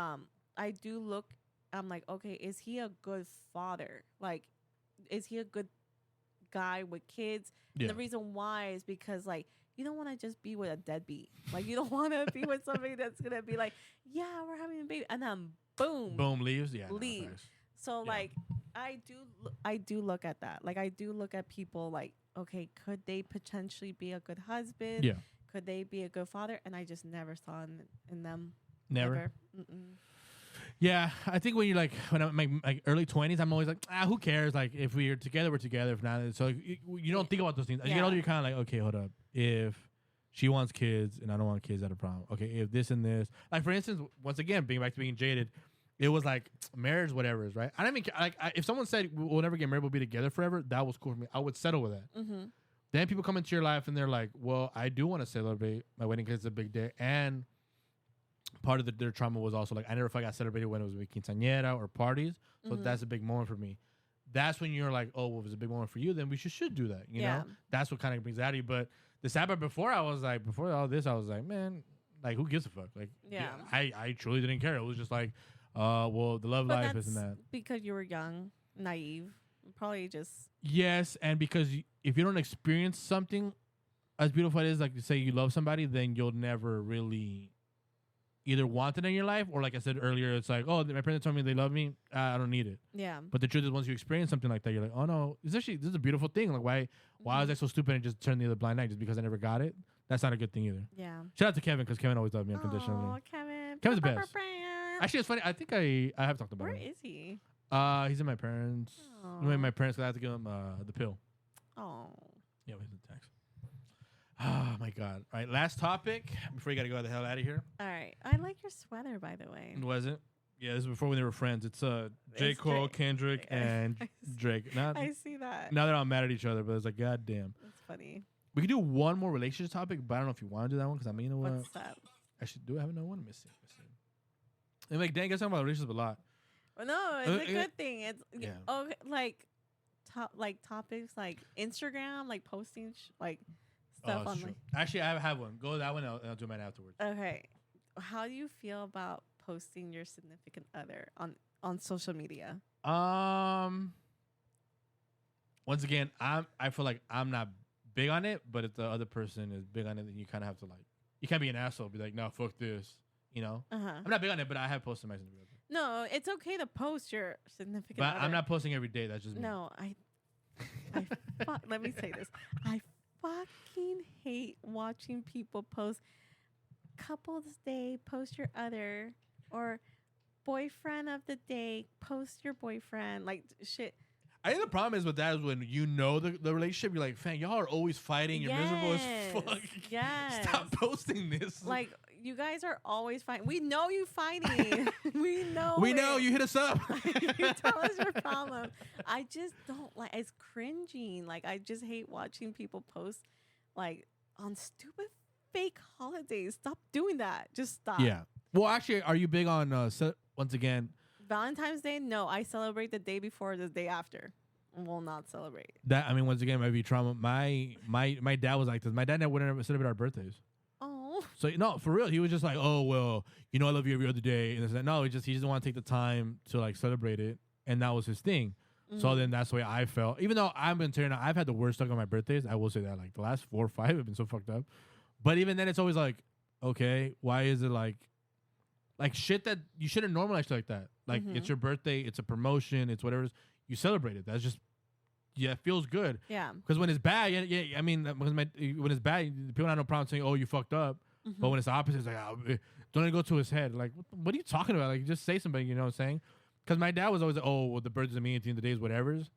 I do look. I'm like, okay, is he a good father? Like, is he a good guy with kids? Yeah. And the reason why is because like you don't want to just be with a deadbeat. Like you don't want to be with somebody that's gonna be like, yeah, we're having a baby, and then boom, Boom, leaves. Yeah. no, leave. facts. So Yeah. like I do look at that. Like I do look at people like, okay, could they potentially be a good husband? Yeah. Could they be a good father? And I just never saw in them. Never. Mm-mm. Yeah, I think when you're like when I'm like early 20s, I'm always like, who cares? Like if we're together, we're together. If not, so you don't think about those things. As you get Yeah. older, you're kind of like, okay, hold up. If she wants kids and I don't want kids, that's a problem. Okay, if this and this, like for instance, once again, being back to being jaded, it was like marriage, whatever is right. I don't even like if someone said we'll never get married, we'll be together forever. That was cool for me. I would settle with that. Mm-hmm. Then people come into your life and they're like, well, I do want to celebrate my wedding because it's a big day. And part of their trauma was also like, I never felt like I celebrated when it was with quinceañera or parties. So that's a big moment for me. That's when you're like, oh, well, if it's a big moment for you, then we should do that. You Yeah. know? That's what kind of brings out of you. But the sad part before all this, I was like, man, like, who gives a fuck? Like, Yeah. I truly didn't care. It was just like, well, the love life, that's isn't that? because you were young, naive, probably just Yes, and because if you don't experience something as beautiful as it is, like you say you love somebody, then you'll never really either want it in your life, or like I said earlier, it's like, oh, my parents told me they love me, I don't need it. yeah. But the truth is, once you experience something like that, you're like, oh no, this is a beautiful thing. Like why was I so stupid and just turned the other blind eye just because I never got it? That's not a good thing either. Yeah. Shout out to Kevin because Kevin always loved me unconditionally. Oh, Kevin. Kevin's the best. Actually, it's funny. I think I have talked about Where him. is he? He's in my parents. Aw. My parents, I have to give him the pill. Oh. Yeah, he's in text. Oh my god! All right, last topic before you gotta go the hell out of here. All right. I like your sweater, by the way. Was it? Yeah, this is before when they were friends. It's J. It's Cole, Drake. Kendrick, and I Drake. Not I see that. now they're all mad at each other, but it's like, god damn. That's funny. We could do one more relationship topic, but I don't know if you want to do that one because I mean, you know what? What's that? Actually, do I have another one? Let me see. And like, dang, I guess talking about relationships a lot. Well, no, it's a good thing. It's yeah. okay, like topics like Instagram, like posting like stuff Oh, on that's true. Actually, I have one. Go that one, and I'll do mine afterwards. Okay. How do you feel about posting your significant other on social media? Once again, I feel like I'm not big on it, but if the other person is big on it, then you kind of have to like, you can't be an asshole. Be like, no, fuck this. You know, Uh-huh. I'm not big on it, but I have posted my significant other. No, it's okay to post your significant But other. I'm not posting every day. That's just me. No, let me say this. I fucking hate watching people post couples day, post your other, or boyfriend of the day, post your boyfriend. Like shit. I think the problem is with that is when you know the relationship, you're like, fam, y'all are always fighting. You're miserable as fuck. Yes. Stop posting this. Like you guys are always fighting. We know you fighting. we know. we know it. you hit us up. You tell us your problem. I just don't like. It's cringing. Like I just hate watching people post like on stupid fake holidays. Stop doing that. Just stop. Yeah. Well, actually, are you big on once again? Valentine's Day? No, I celebrate the day before, the day after. Will not celebrate. That I mean, once again, maybe trauma. My dad was like this. My dad never wouldn't ever celebrate our birthdays. Oh. So no, for real, he was just like, oh well, you know, I love you every other day, and it's like, no, he just didn't want to take the time to like celebrate it, and that was his thing. So then that's the way I felt. Even though I've been turning out, I've had the worst luck on my birthdays. I will say that like the last 4 or 5 have been so fucked up. But even then, it's always like, okay, why is it like shit that you shouldn't normalize shit like that? Like it's your birthday, it's a promotion, it's whatever it is. You celebrate it. That's just yeah, it feels good. Yeah. Because when it's bad, I mean, when it's bad, people have no problem saying, "Oh, you fucked up." But when it's the opposite, it's like, oh, don't let it go to his head. Like, what are you talking about? Like, just say something. You know what I'm saying? Because my dad was always like, "Oh, well, the bird doesn't mean anything. The day is whatever's."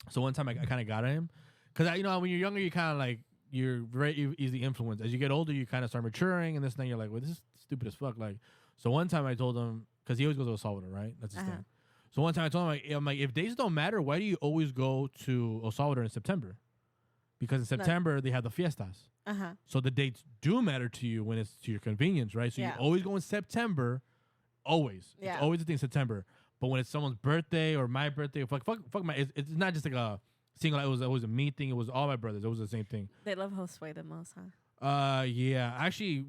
So one time I kind of got at him because when you're younger, you kind of like you're very easily influenced. As you get older, you kind of start maturing, and this thing you're like, "Well, this is stupid as fuck." Like, so one time I told him because he always goes to El Salvador, right? That's his thing. So one time I told him, I'm like, if days don't matter, why do you always go to El Salvador in September? Because in September they have the fiestas. So the dates do matter to you when it's to your convenience, right? So you always go in September, always. Yeah. It's always a thing in September. But when it's someone's birthday or my birthday, fuck my, it's not just like a single. It was always a me thing. It was all my brothers. It was the same thing. They love Josue the most, huh? Yeah. Actually,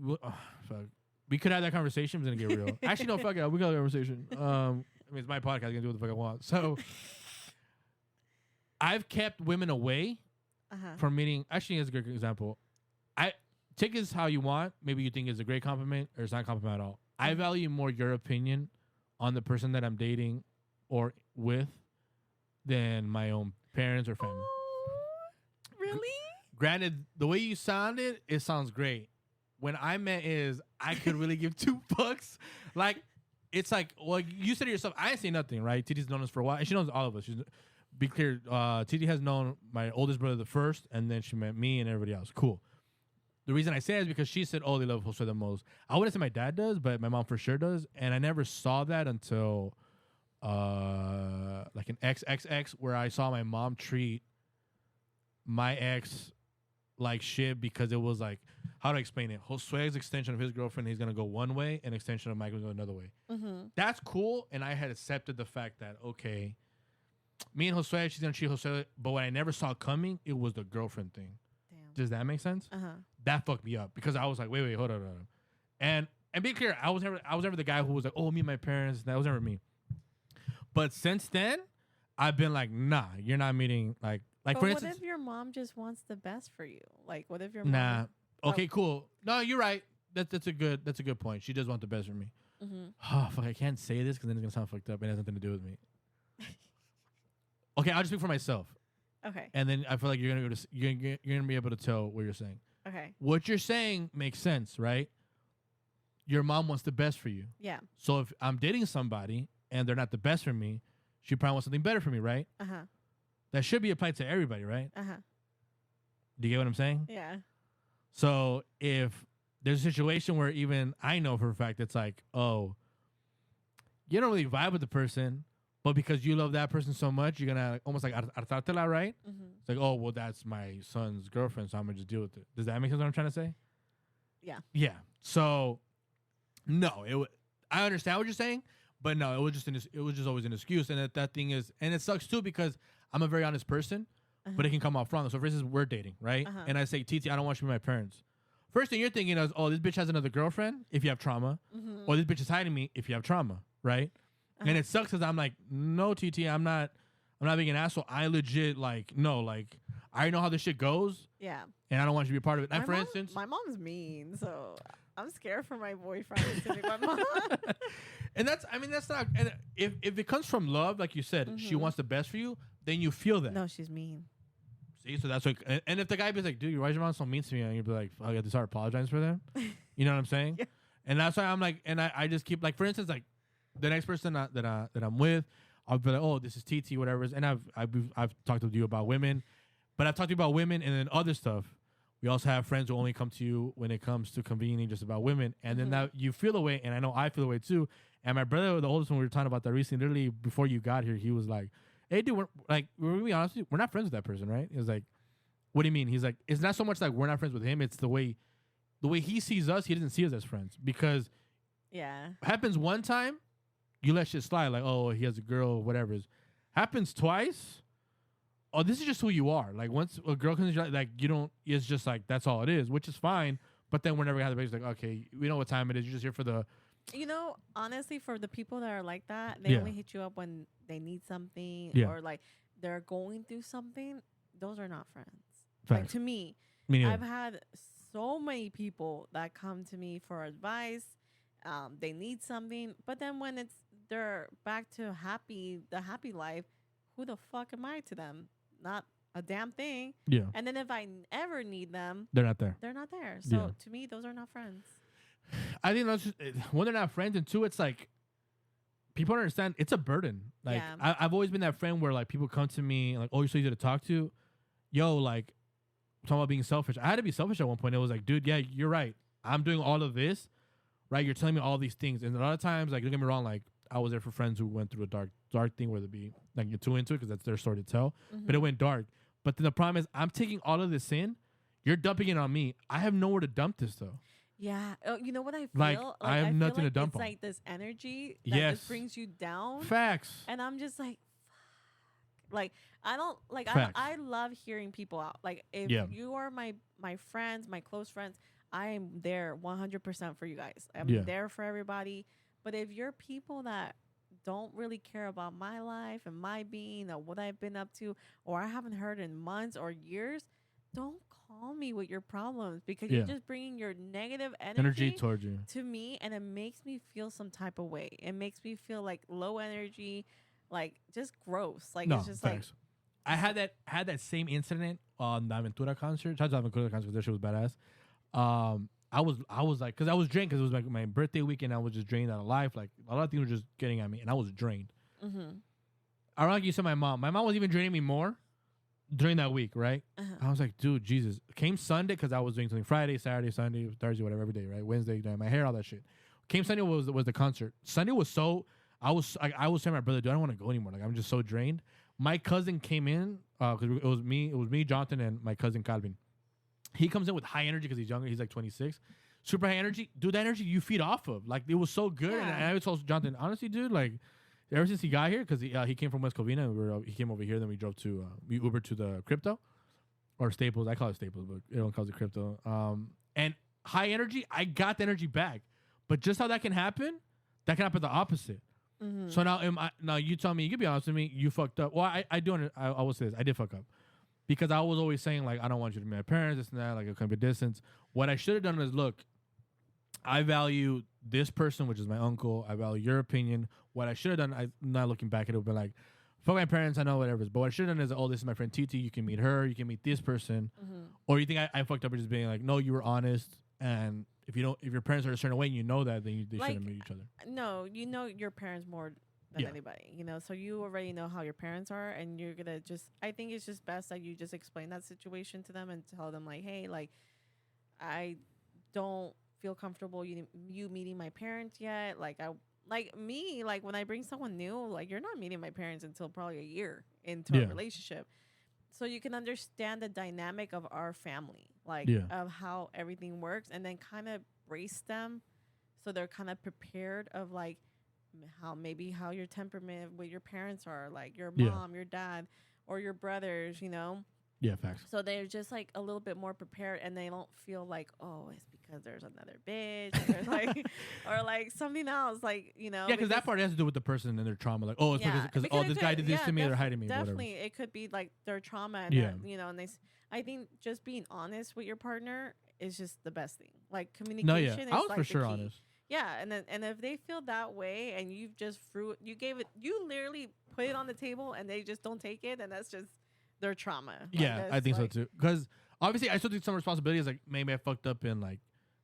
fuck. We could have that conversation. It's gonna get real. Actually, no, fuck it. We got a conversation. I mean, it's my podcast. I can do what the fuck I want. So, I've kept women away from meeting. Actually, that's a good example. Take this how you want. Maybe you think it's a great compliment or it's not a compliment at all. I value more your opinion on the person that I'm dating or with than my own parents or family. Really? Granted, the way you sounded, it sounds great. When I meant is I could really give two fucks. Like, it's like, well, you said to yourself, I ain't say nothing, right? Titi's known us for a while, and she knows all of us. Be clear, Titi has known my oldest brother the first, and then she met me and everybody else. Cool. The reason I say it is because she said, oh, they love Jose the most. I wouldn't say my dad does, but my mom for sure does, and I never saw that until like an XXX, where I saw my mom treat my ex like shit because it was like, how to explain it? Josue's extension of his girlfriend, he's gonna go one way, and extension of Mike was going another way. That's cool, and I had accepted the fact that okay, me and Josue, she's gonna treat Josue, but what I never saw coming, it was the girlfriend thing. Damn. Does that make sense? That fucked me up because I was like, wait, hold on. And be clear, I was never the guy who was like, oh, me and my parents. That was never me. But since then, I've been like, nah, you're not meeting like but for instance. What if your mom just wants the best for you? Like, what if your mom? Nah. Okay, cool. No, you're right. That's a good point. She does want the best for me. Oh fuck, I can't say this because then it's gonna sound fucked up and it has nothing to do with me. Okay, I'll just speak for myself. Okay. And then I feel like you're gonna be able to tell what you're saying. Okay. What you're saying makes sense, right? Your mom wants the best for you. Yeah. So if I'm dating somebody and they're not the best for me, she probably wants something better for me, right? That should be applied to everybody, right? Do you get what I'm saying? Yeah. So if there's a situation where even I know for a fact it's like, oh, you don't really vibe with the person, but because you love that person so much, you're gonna almost like hartártela, right? It's like, oh, well, that's my son's girlfriend, so I'm gonna just deal with it. Does that make sense? What I'm trying to say? Yeah. Yeah. So no, I understand what you're saying, but no, it was just always an excuse, and that thing is, and it sucks too because I'm a very honest person, but it can come off wrong. So for instance, we're dating, right? And I say, Titi, I don't want you to be my parents. First thing you're thinking is, oh, this bitch has another girlfriend if you have trauma, or this bitch is hiding me if you have trauma, right? And it sucks because I'm like, no, TT, I'm not being an asshole. I legit no, I know how this shit goes. Yeah. And I don't want you to be a part of it. And for instance, my mom's mean, so I'm scared for my boyfriend to be my mom. And that's not. And if it comes from love, like you said, she wants the best for you, then you feel that. No, she's mean. See, so that's like, and if the guy be like, dude, why is your mom so mean to me? And you'd be like, I got to start apologizing for them. You know what I'm saying? Yeah. And that's why I'm like, and I just keep like, for instance, like. The next person that I'm with, I'll be like, oh, this is TT, whatever. And I've talked to you about women, but I've talked to you about women and then other stuff. We also have friends who only come to you when it comes to convening just about women, and then that you feel away, and I know I feel away too. And my brother, the oldest one, we were talking about that recently. Literally before you got here, he was like, "Hey, dude, we're really honest, we're not friends with that person, right?" He was like, "What do you mean?" He's like, "It's not so much like we're not friends with him. It's the way he sees us. He doesn't see us as friends because happens one time." You let shit slide, like, oh, he has a girl, whatever. Happens twice. Oh, this is just who you are. Like, once a girl comes, like, you don't, it's just like, that's all it is, which is fine. But then whenever you have the baby, it's like, okay, we know what time it is. You're just here for the. You know, honestly, for the people that are like that, they only hit you up when they need something or like they're going through something. Those are not friends. Like, to me I've had so many people that come to me for advice. They need something, but then when they're back to the happy life, who the fuck am I to them? not a damn thing. Yeah. And then if I ever need them, They're not there. they're not there. So Yeah. to me, those are not friends. I think that's just, one, they're not friends, and two, it's like people don't understand it's a burden. Like Yeah. I've always been that friend where like people come to me like, oh, you're so easy to talk to. Yo, like talking about being selfish. I had to be selfish at one point. It was like, dude, yeah, you're right. I'm doing all of this, right? You're telling me all these things, and a lot of times, like, don't get me wrong, like I was there for friends who went through a dark thing, where they be like you're too into it because that's their story to tell. But it went dark. But then the problem is, I'm taking all of this in. You're dumping it on me. I have nowhere to dump this though. Yeah. Oh, you know what I feel? Like, I have feel nothing to like dump it's on. like this energy that Yes. just brings you down. Facts. And I'm just like, fuck. Like, I don't, like, Facts. I love hearing people out. Like, if Yeah. you are my friends, my close friends, I am there 100% for you guys. I'm Yeah. there for everybody. But if you're people that don't really care about my life and my being or what I've been up to, or I haven't heard in months or years, don't call me with your problems, because you're Yeah. just bringing your negative Energy towards you. to me, and it makes me feel some type of way. It makes me feel like low energy, like just gross. Like No, it's just facts. I had that same incident on the Aventura concert. Shout out to Aventura concert. That shit was badass. I was like, because I was drained, because it was like my birthday weekend. I was just drained out of life. Like a lot of things were just getting at me, and I was drained. mm-hmm. Ironically, you said my mom. My mom was even draining me more during that week, right? I was like, dude, Jesus. Came Sunday, because I was doing something Friday, Saturday, Sunday, Thursday, whatever, every day, right? Wednesday, doing my hair, all that shit. Came Sunday was the concert. Sunday was so, I was telling my brother, dude, I don't want to go anymore. Like, I'm just so drained. My cousin came in, because it was me, Jonathan, and my cousin Calvin. He comes in with high energy because he's younger. He's like 26. Super high energy. Dude, that energy you feed off of. Like, it was so good. Yeah. And I told Jonathan, honestly, dude, like, ever since he got here, because he came from West Covina, and he came over here, then we drove to, we Ubered to the Crypto, or Staples. I call it Staples, but everyone calls it Crypto. And high energy, I got the energy back. But just how that can happen the opposite. Mm-hmm. So now you tell me, you can be honest with me, you fucked up. Well, I will say this, I did fuck up. Because I was always saying, like, I don't want you to meet my parents, this and that, like, it could be distance. What I should have done is, look, I value this person, which is my uncle. I value your opinion. What I should have done, I'm not looking back at it, but like, fuck my parents, I know whatever. But what I should have done is, oh, this is my friend Titi. You can meet her. You can meet this person. Mm-hmm. Or you think I fucked up by just being like, no, you were honest. And if your parents are a certain way and you know that, then they Like, shouldn't meet each other. No, you know your parents more than anybody, you know, so you already know how your parents are, and you're gonna just, I think it's just best that you just explain that situation to them and tell them, like, hey, like, I don't feel comfortable you meeting my parents yet. Like, like when I bring someone new, like, you're not meeting my parents until probably a year into a relationship, so you can understand the dynamic of our family, like, of how everything works, and then kind of brace them so they're kind of prepared of, like, how your temperament with your parents are, like your mom, your dad, or your brothers, you know. Yeah, facts. So they're just like a little bit more prepared, and they don't feel like, oh, it's because there's another bitch, or there's like, or like something else, like, you know. Yeah, because that part has to do with the person and their trauma. Like, oh, it's because it this guy did this to me, they're hiding me. Definitely, whatever. it could be like their trauma, and you know, and I think just being honest with your partner is just the best thing. Like, communication. No, is I was like for the sure key. honest. Yeah, and if they feel that way, and you've just you literally put it on the table, and they just don't take it, and that's just their trauma. Yeah, I think so too. Because obviously, I still take some responsibilities. Like, maybe I fucked up in, like,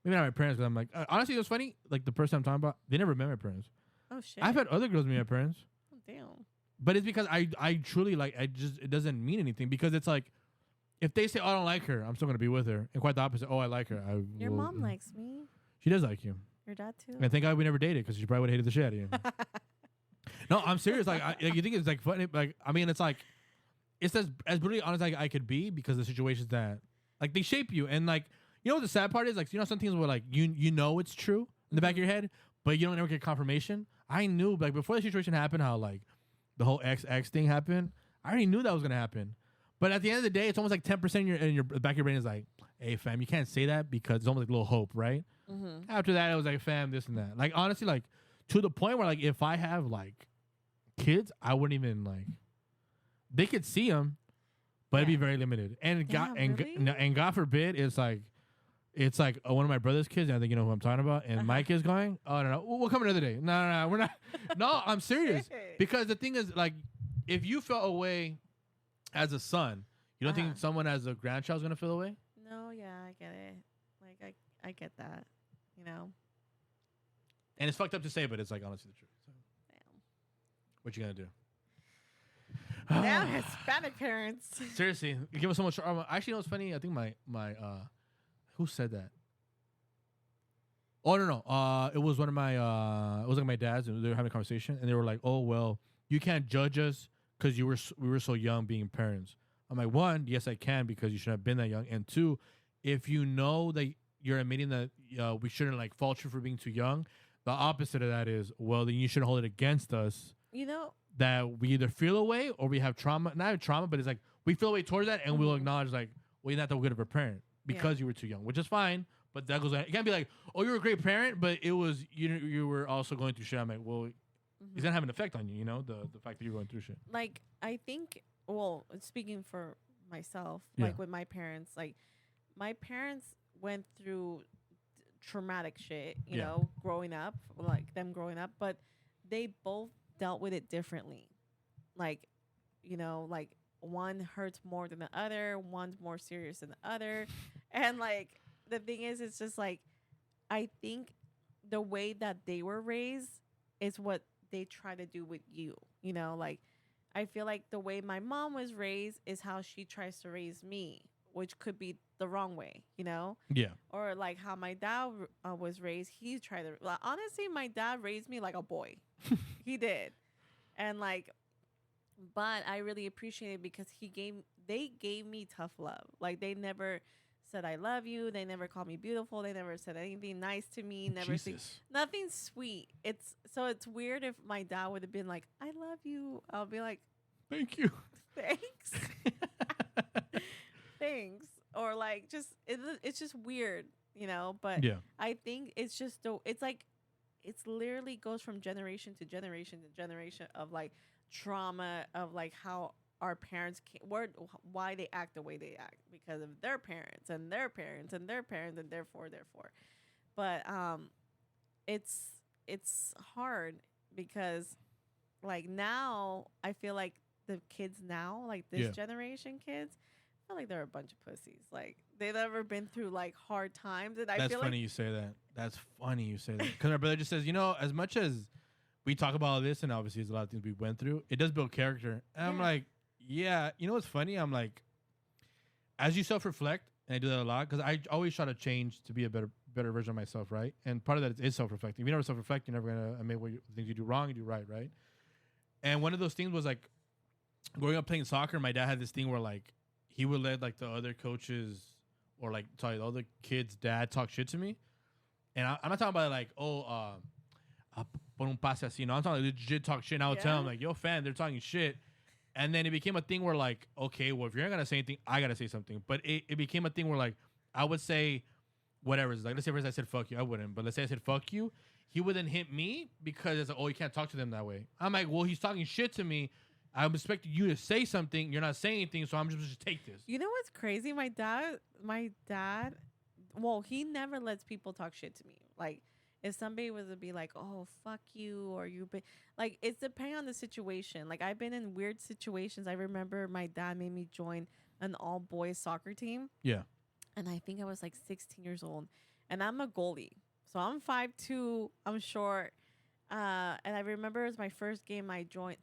maybe not my parents. Because I'm like, honestly, it was funny. Like, the person I'm talking about, they never met my parents. Oh shit! I've had other girls meet my parents. Oh, damn. But it's because I truly, like, it doesn't mean anything, because it's like, if they say, oh, I don't like her, I'm still gonna be with her, and quite the opposite. Oh, I like her. Your mom likes me. She does like you. Your dad too. And thank God we never dated, because she probably would have hated the shit out of you. No, I'm serious. Like, you think it's like funny? Like, I mean, it's like, it's as brutally honest as I could be, because the situations that, like, they shape you. And, like, you know what the sad part is? Like, you know, some things where, like, you know it's true in the back of your head, but you don't ever get confirmation. I knew, like, before the situation happened, how, like, the whole XX thing happened. I already knew that was gonna happen. But at the end of the day, it's almost like 10% in your back of your brain is like, hey, fam, you can't say that, because it's almost like a little hope, right? Mm-hmm. After that, it was like, fam, this and that. Like, honestly, like, to the point where, like, if I have, like, kids, I wouldn't even, like, they could see them, but it'd be very limited. And and God forbid, it's like one of my brother's kids, and I think you know who I'm talking about, and my kid's going, oh, no, we'll come another day. No, we're not. No, I'm serious. Because the thing is, like, if you felt a way, as a son, you don't think someone as a grandchild's gonna feel away? No, yeah, I get it. Like I get that. You know. And it's fucked up to say, but it's like honestly the truth. So. Damn. What you gonna do? Damn Hispanic parents. Seriously, you give us so much. Actually, you know what's funny? I think my who said that? Oh no, it was one of my it was like my dad's, and they were having a conversation, and they were like, "Oh well, you can't judge us because we were so young being parents." I'm like, one, yes, I can because you shouldn't have been that young, and two, if you know that you're admitting that we shouldn't like fault you for being too young, the opposite of that is, well, then you shouldn't hold it against us. You know. That we either feel away or we have trauma. Not trauma, but it's like we feel away towards that, and we'll acknowledge like, well, you're not that good of a parent because you were too young, which is fine. But that goes. It can't be like, oh, you're a great parent, but it was you were also going through shit. I'm like, well, it's gonna have an effect on you. You know, the fact that you're going through shit. Like I think, well, speaking for myself, Yeah. like with my parents, like my parents went through traumatic shit. You know, growing up, but they both dealt with it differently. Like, you know, like one hurts more than the other, one's more serious than the other. And like the thing is, it's just like I think the way that they were raised is what they try to do with you. You know, like I feel like the way my mom was raised is how she tries to raise me, which could be the wrong way, you know? Yeah. Or like how my dad was raised, he tried to. Like, honestly, my dad raised me like a boy. He did, and like, but I really appreciate it because they gave me tough love. Like they never said I love you. They never called me beautiful. They never said anything nice to me. Never said nothing sweet. It's weird if my dad would have been like, I love you. I'll be like, thank you. Thanks. Thanks. Or like it's just weird, you know, but I think it's just it's like it's literally goes from generation to generation to generation of like trauma of like how our parents why they act the way they act because of their parents and their parents and their parents and therefore but it's hard because like now I feel like the kids now like this generation kids I feel like they're a bunch of pussies. Like they've never been through like hard times, and That's funny you say that. That's funny you say that because my brother just says, you know, as much as we talk about all this, and obviously there's a lot of things we went through, it does build character. And I'm like, yeah, you know what's funny? I'm like, as you self-reflect, and I do that a lot because I always try to change to be a better version of myself, right? And part of that is self-reflecting. If you never self-reflect, you're never gonna admit things you do wrong, you do right? And one of those things was like growing up playing soccer. My dad had this thing where like he would let like the other coaches or like the other kids' dad talk shit to me, and I'm not talking about like por un pase así. No, I'm talking like legit talk shit. And I would tell him like, yo, fan, they're talking shit. And then it became a thing where like, okay, well, if you're not gonna say anything, I gotta say something. But it became a thing where like I would say whatever. It's like let's say first I said fuck you, I wouldn't. But let's say I said fuck you, he would then hit me because it's like, oh, you can't talk to them that way. I'm like, well, he's talking shit to me. I'm expecting you to say something. You're not saying anything, so I'm just to take this. You know what's crazy? My dad, well, he never lets people talk shit to me. Like, if somebody was to be like, oh, fuck you, or you, like, it's depending on the situation. Like, I've been in weird situations. I remember my dad made me join an all-boys soccer team. Yeah. And I think I was like 16 years old. And I'm a goalie. So I'm 5'2", I'm short. And I remember it was my first game I joined.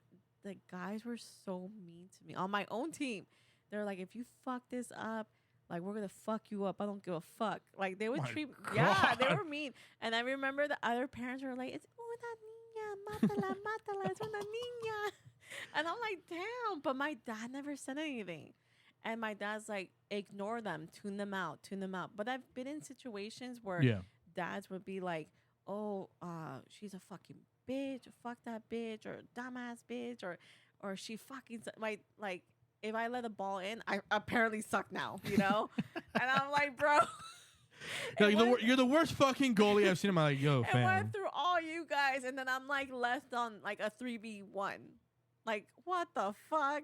The guys were so mean to me on my own team. They're like, if you fuck this up, like, we're going to fuck you up. I don't give a fuck. Like, they would treat me. Yeah, they were mean. And I remember the other parents were like, it's una niña, mátala, mátala, es una niña. And I'm like, damn. But my dad never said anything. And my dad's like, ignore them, tune them out. But I've been in situations where dads would be like, oh, she's a fucking bitch, fuck that bitch, or dumbass bitch, or she fucking like if I let a ball in, I apparently suck now, you know. And I'm like, bro, you're the worst fucking goalie I've seen in my life. Yo, fam. I went through all you guys, and then I'm like left on like a 3v1. Like, what the fuck?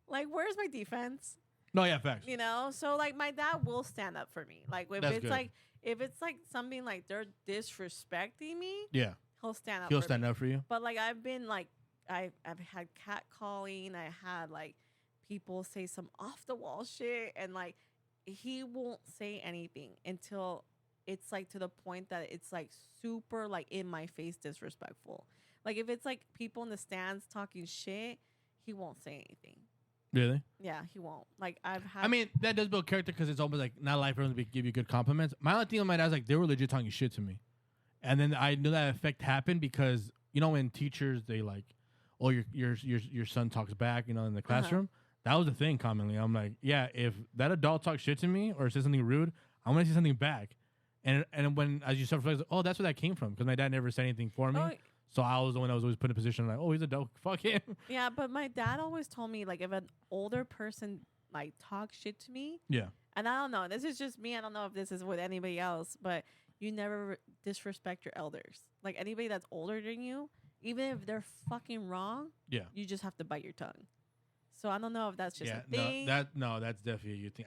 Like, where's my defense? No, yeah, facts. You know, so like my dad will stand up for me. Like if it's like something like they're disrespecting me, he'll stand up. He'll stand up for you. But like I've been like I've had catcalling. I had like people say some off the wall shit, and like he won't say anything until it's like to the point that it's like super like in my face disrespectful. Like if it's like people in the stands talking shit, he won't say anything. Really? Yeah, he won't. Like I've had. I mean, that does build character because it's almost like not like for them to give you good compliments. My only thing with my dad is like they were legit talking shit to me, and then I knew that effect happened because you know when teachers they like, oh your son talks back, you know, in the classroom. That was the thing commonly. I'm like, yeah, if that adult talks shit to me or says something rude, I'm gonna say something back. And when as you start reflecting, oh, that's where that came from because my dad never said anything for me. So I was the one that was always put in a position like, oh, he's a dope. Fuck him. Yeah, but my dad always told me like if an older person like talks shit to me. Yeah. And I don't know. This is just me. I don't know if this is with anybody else, but you never disrespect your elders. Like anybody that's older than you, even if they're fucking wrong. Yeah. You just have to bite your tongue. So I don't know if that's just a no, thing. that's definitely a good thing.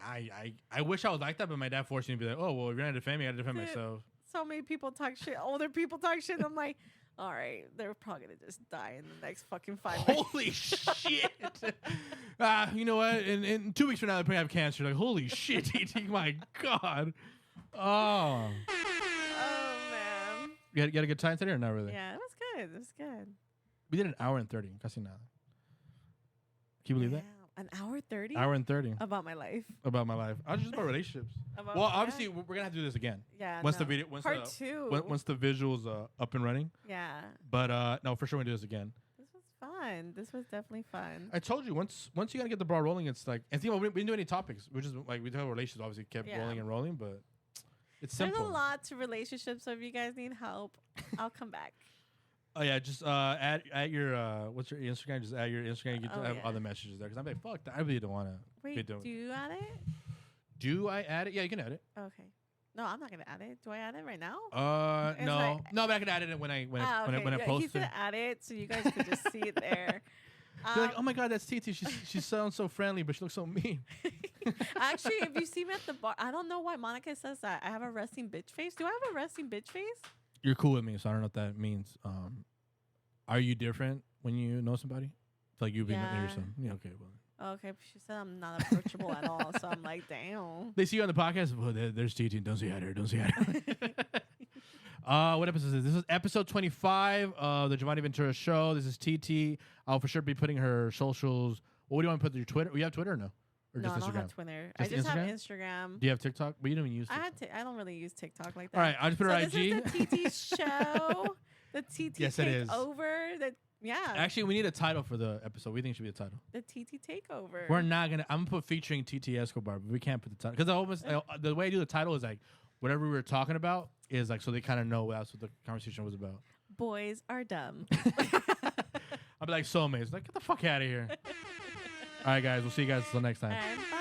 I wish I was like that, but my dad forced me to be like, oh, well, if you're gonna defend me, I gotta defend myself. So many people talk shit. Older people talk shit. I'm like, all right, they're probably gonna just die in the next fucking 5 minutes. Holy shit! You know what? In 2 weeks from now, they probably have cancer. Like, holy shit, TT! My God. Oh. Oh man. You had a good time today or not really? Yeah, it was good. It was good. We did an hour and 30. Casi nada. Can you believe that? An hour 30? Hour and 30. About my life. About my life. I was just about relationships. Well, obviously, we're gonna have to do this again. Yeah. Once the video, Part 2. Once the visuals up and running. Yeah. But no, for sure we're gonna do this again. This was fun. This was definitely fun. I told you once you gotta get the ball rolling, it's like and think about we didn't do any topics. We just like we talked about relationships. Obviously, kept rolling and rolling, but it's simple. There's a lot to relationships, so if you guys need help, I'll come back. Oh yeah, just add your what's your Instagram? Just add your Instagram. You can have other messages there because I'm like, fuck, I really don't want to. Wait, do you add it? Do I add it? Yeah, you can add it. Okay. No, I'm not gonna add it. Do I add it right now? No, but I can add it when I post He's it. gonna add it so you guys can just see it there. You're like, oh my God, that's TT. She sounds so friendly, but she looks so mean. Actually, if you see me at the bar, I don't know why Monica says that. I have a resting bitch face. Do I have a resting bitch face? You're cool with me, so I don't know what that means. Are you different when you know somebody? It's like you being son. Yeah, okay, well. Okay, she said I'm not approachable at all, so I'm like, damn. They see you on the podcast. Well, there's TT. Don't say hi to her. Don't say hi to her. What episode is this? This is episode 25 of the Jovany Ventura Show. This is TT. I'll for sure be putting her socials. What do you want to put? Your Twitter? You have Twitter or no? Or no, just I don't Instagram? have Twitter. Just I just Instagram? have Instagram. Do you have TikTok? But you don't even use TikTok. I don't really use TikTok like that. All right, I'll just put her IG. This is the TT show. The TT Yes, it is. takeover. Actually, we need a title for the episode. We think it should be a title. The TT takeover. We're not gonna. I'm gonna put featuring TT Escobar, but we can't put the title because almost the way I do the title is like whatever we were talking about is like so they kind of know that's what the conversation was about. Boys are dumb. I'll be like soulmates. Like get the fuck out of here. All right, guys. We'll see you guys until next time. And bye.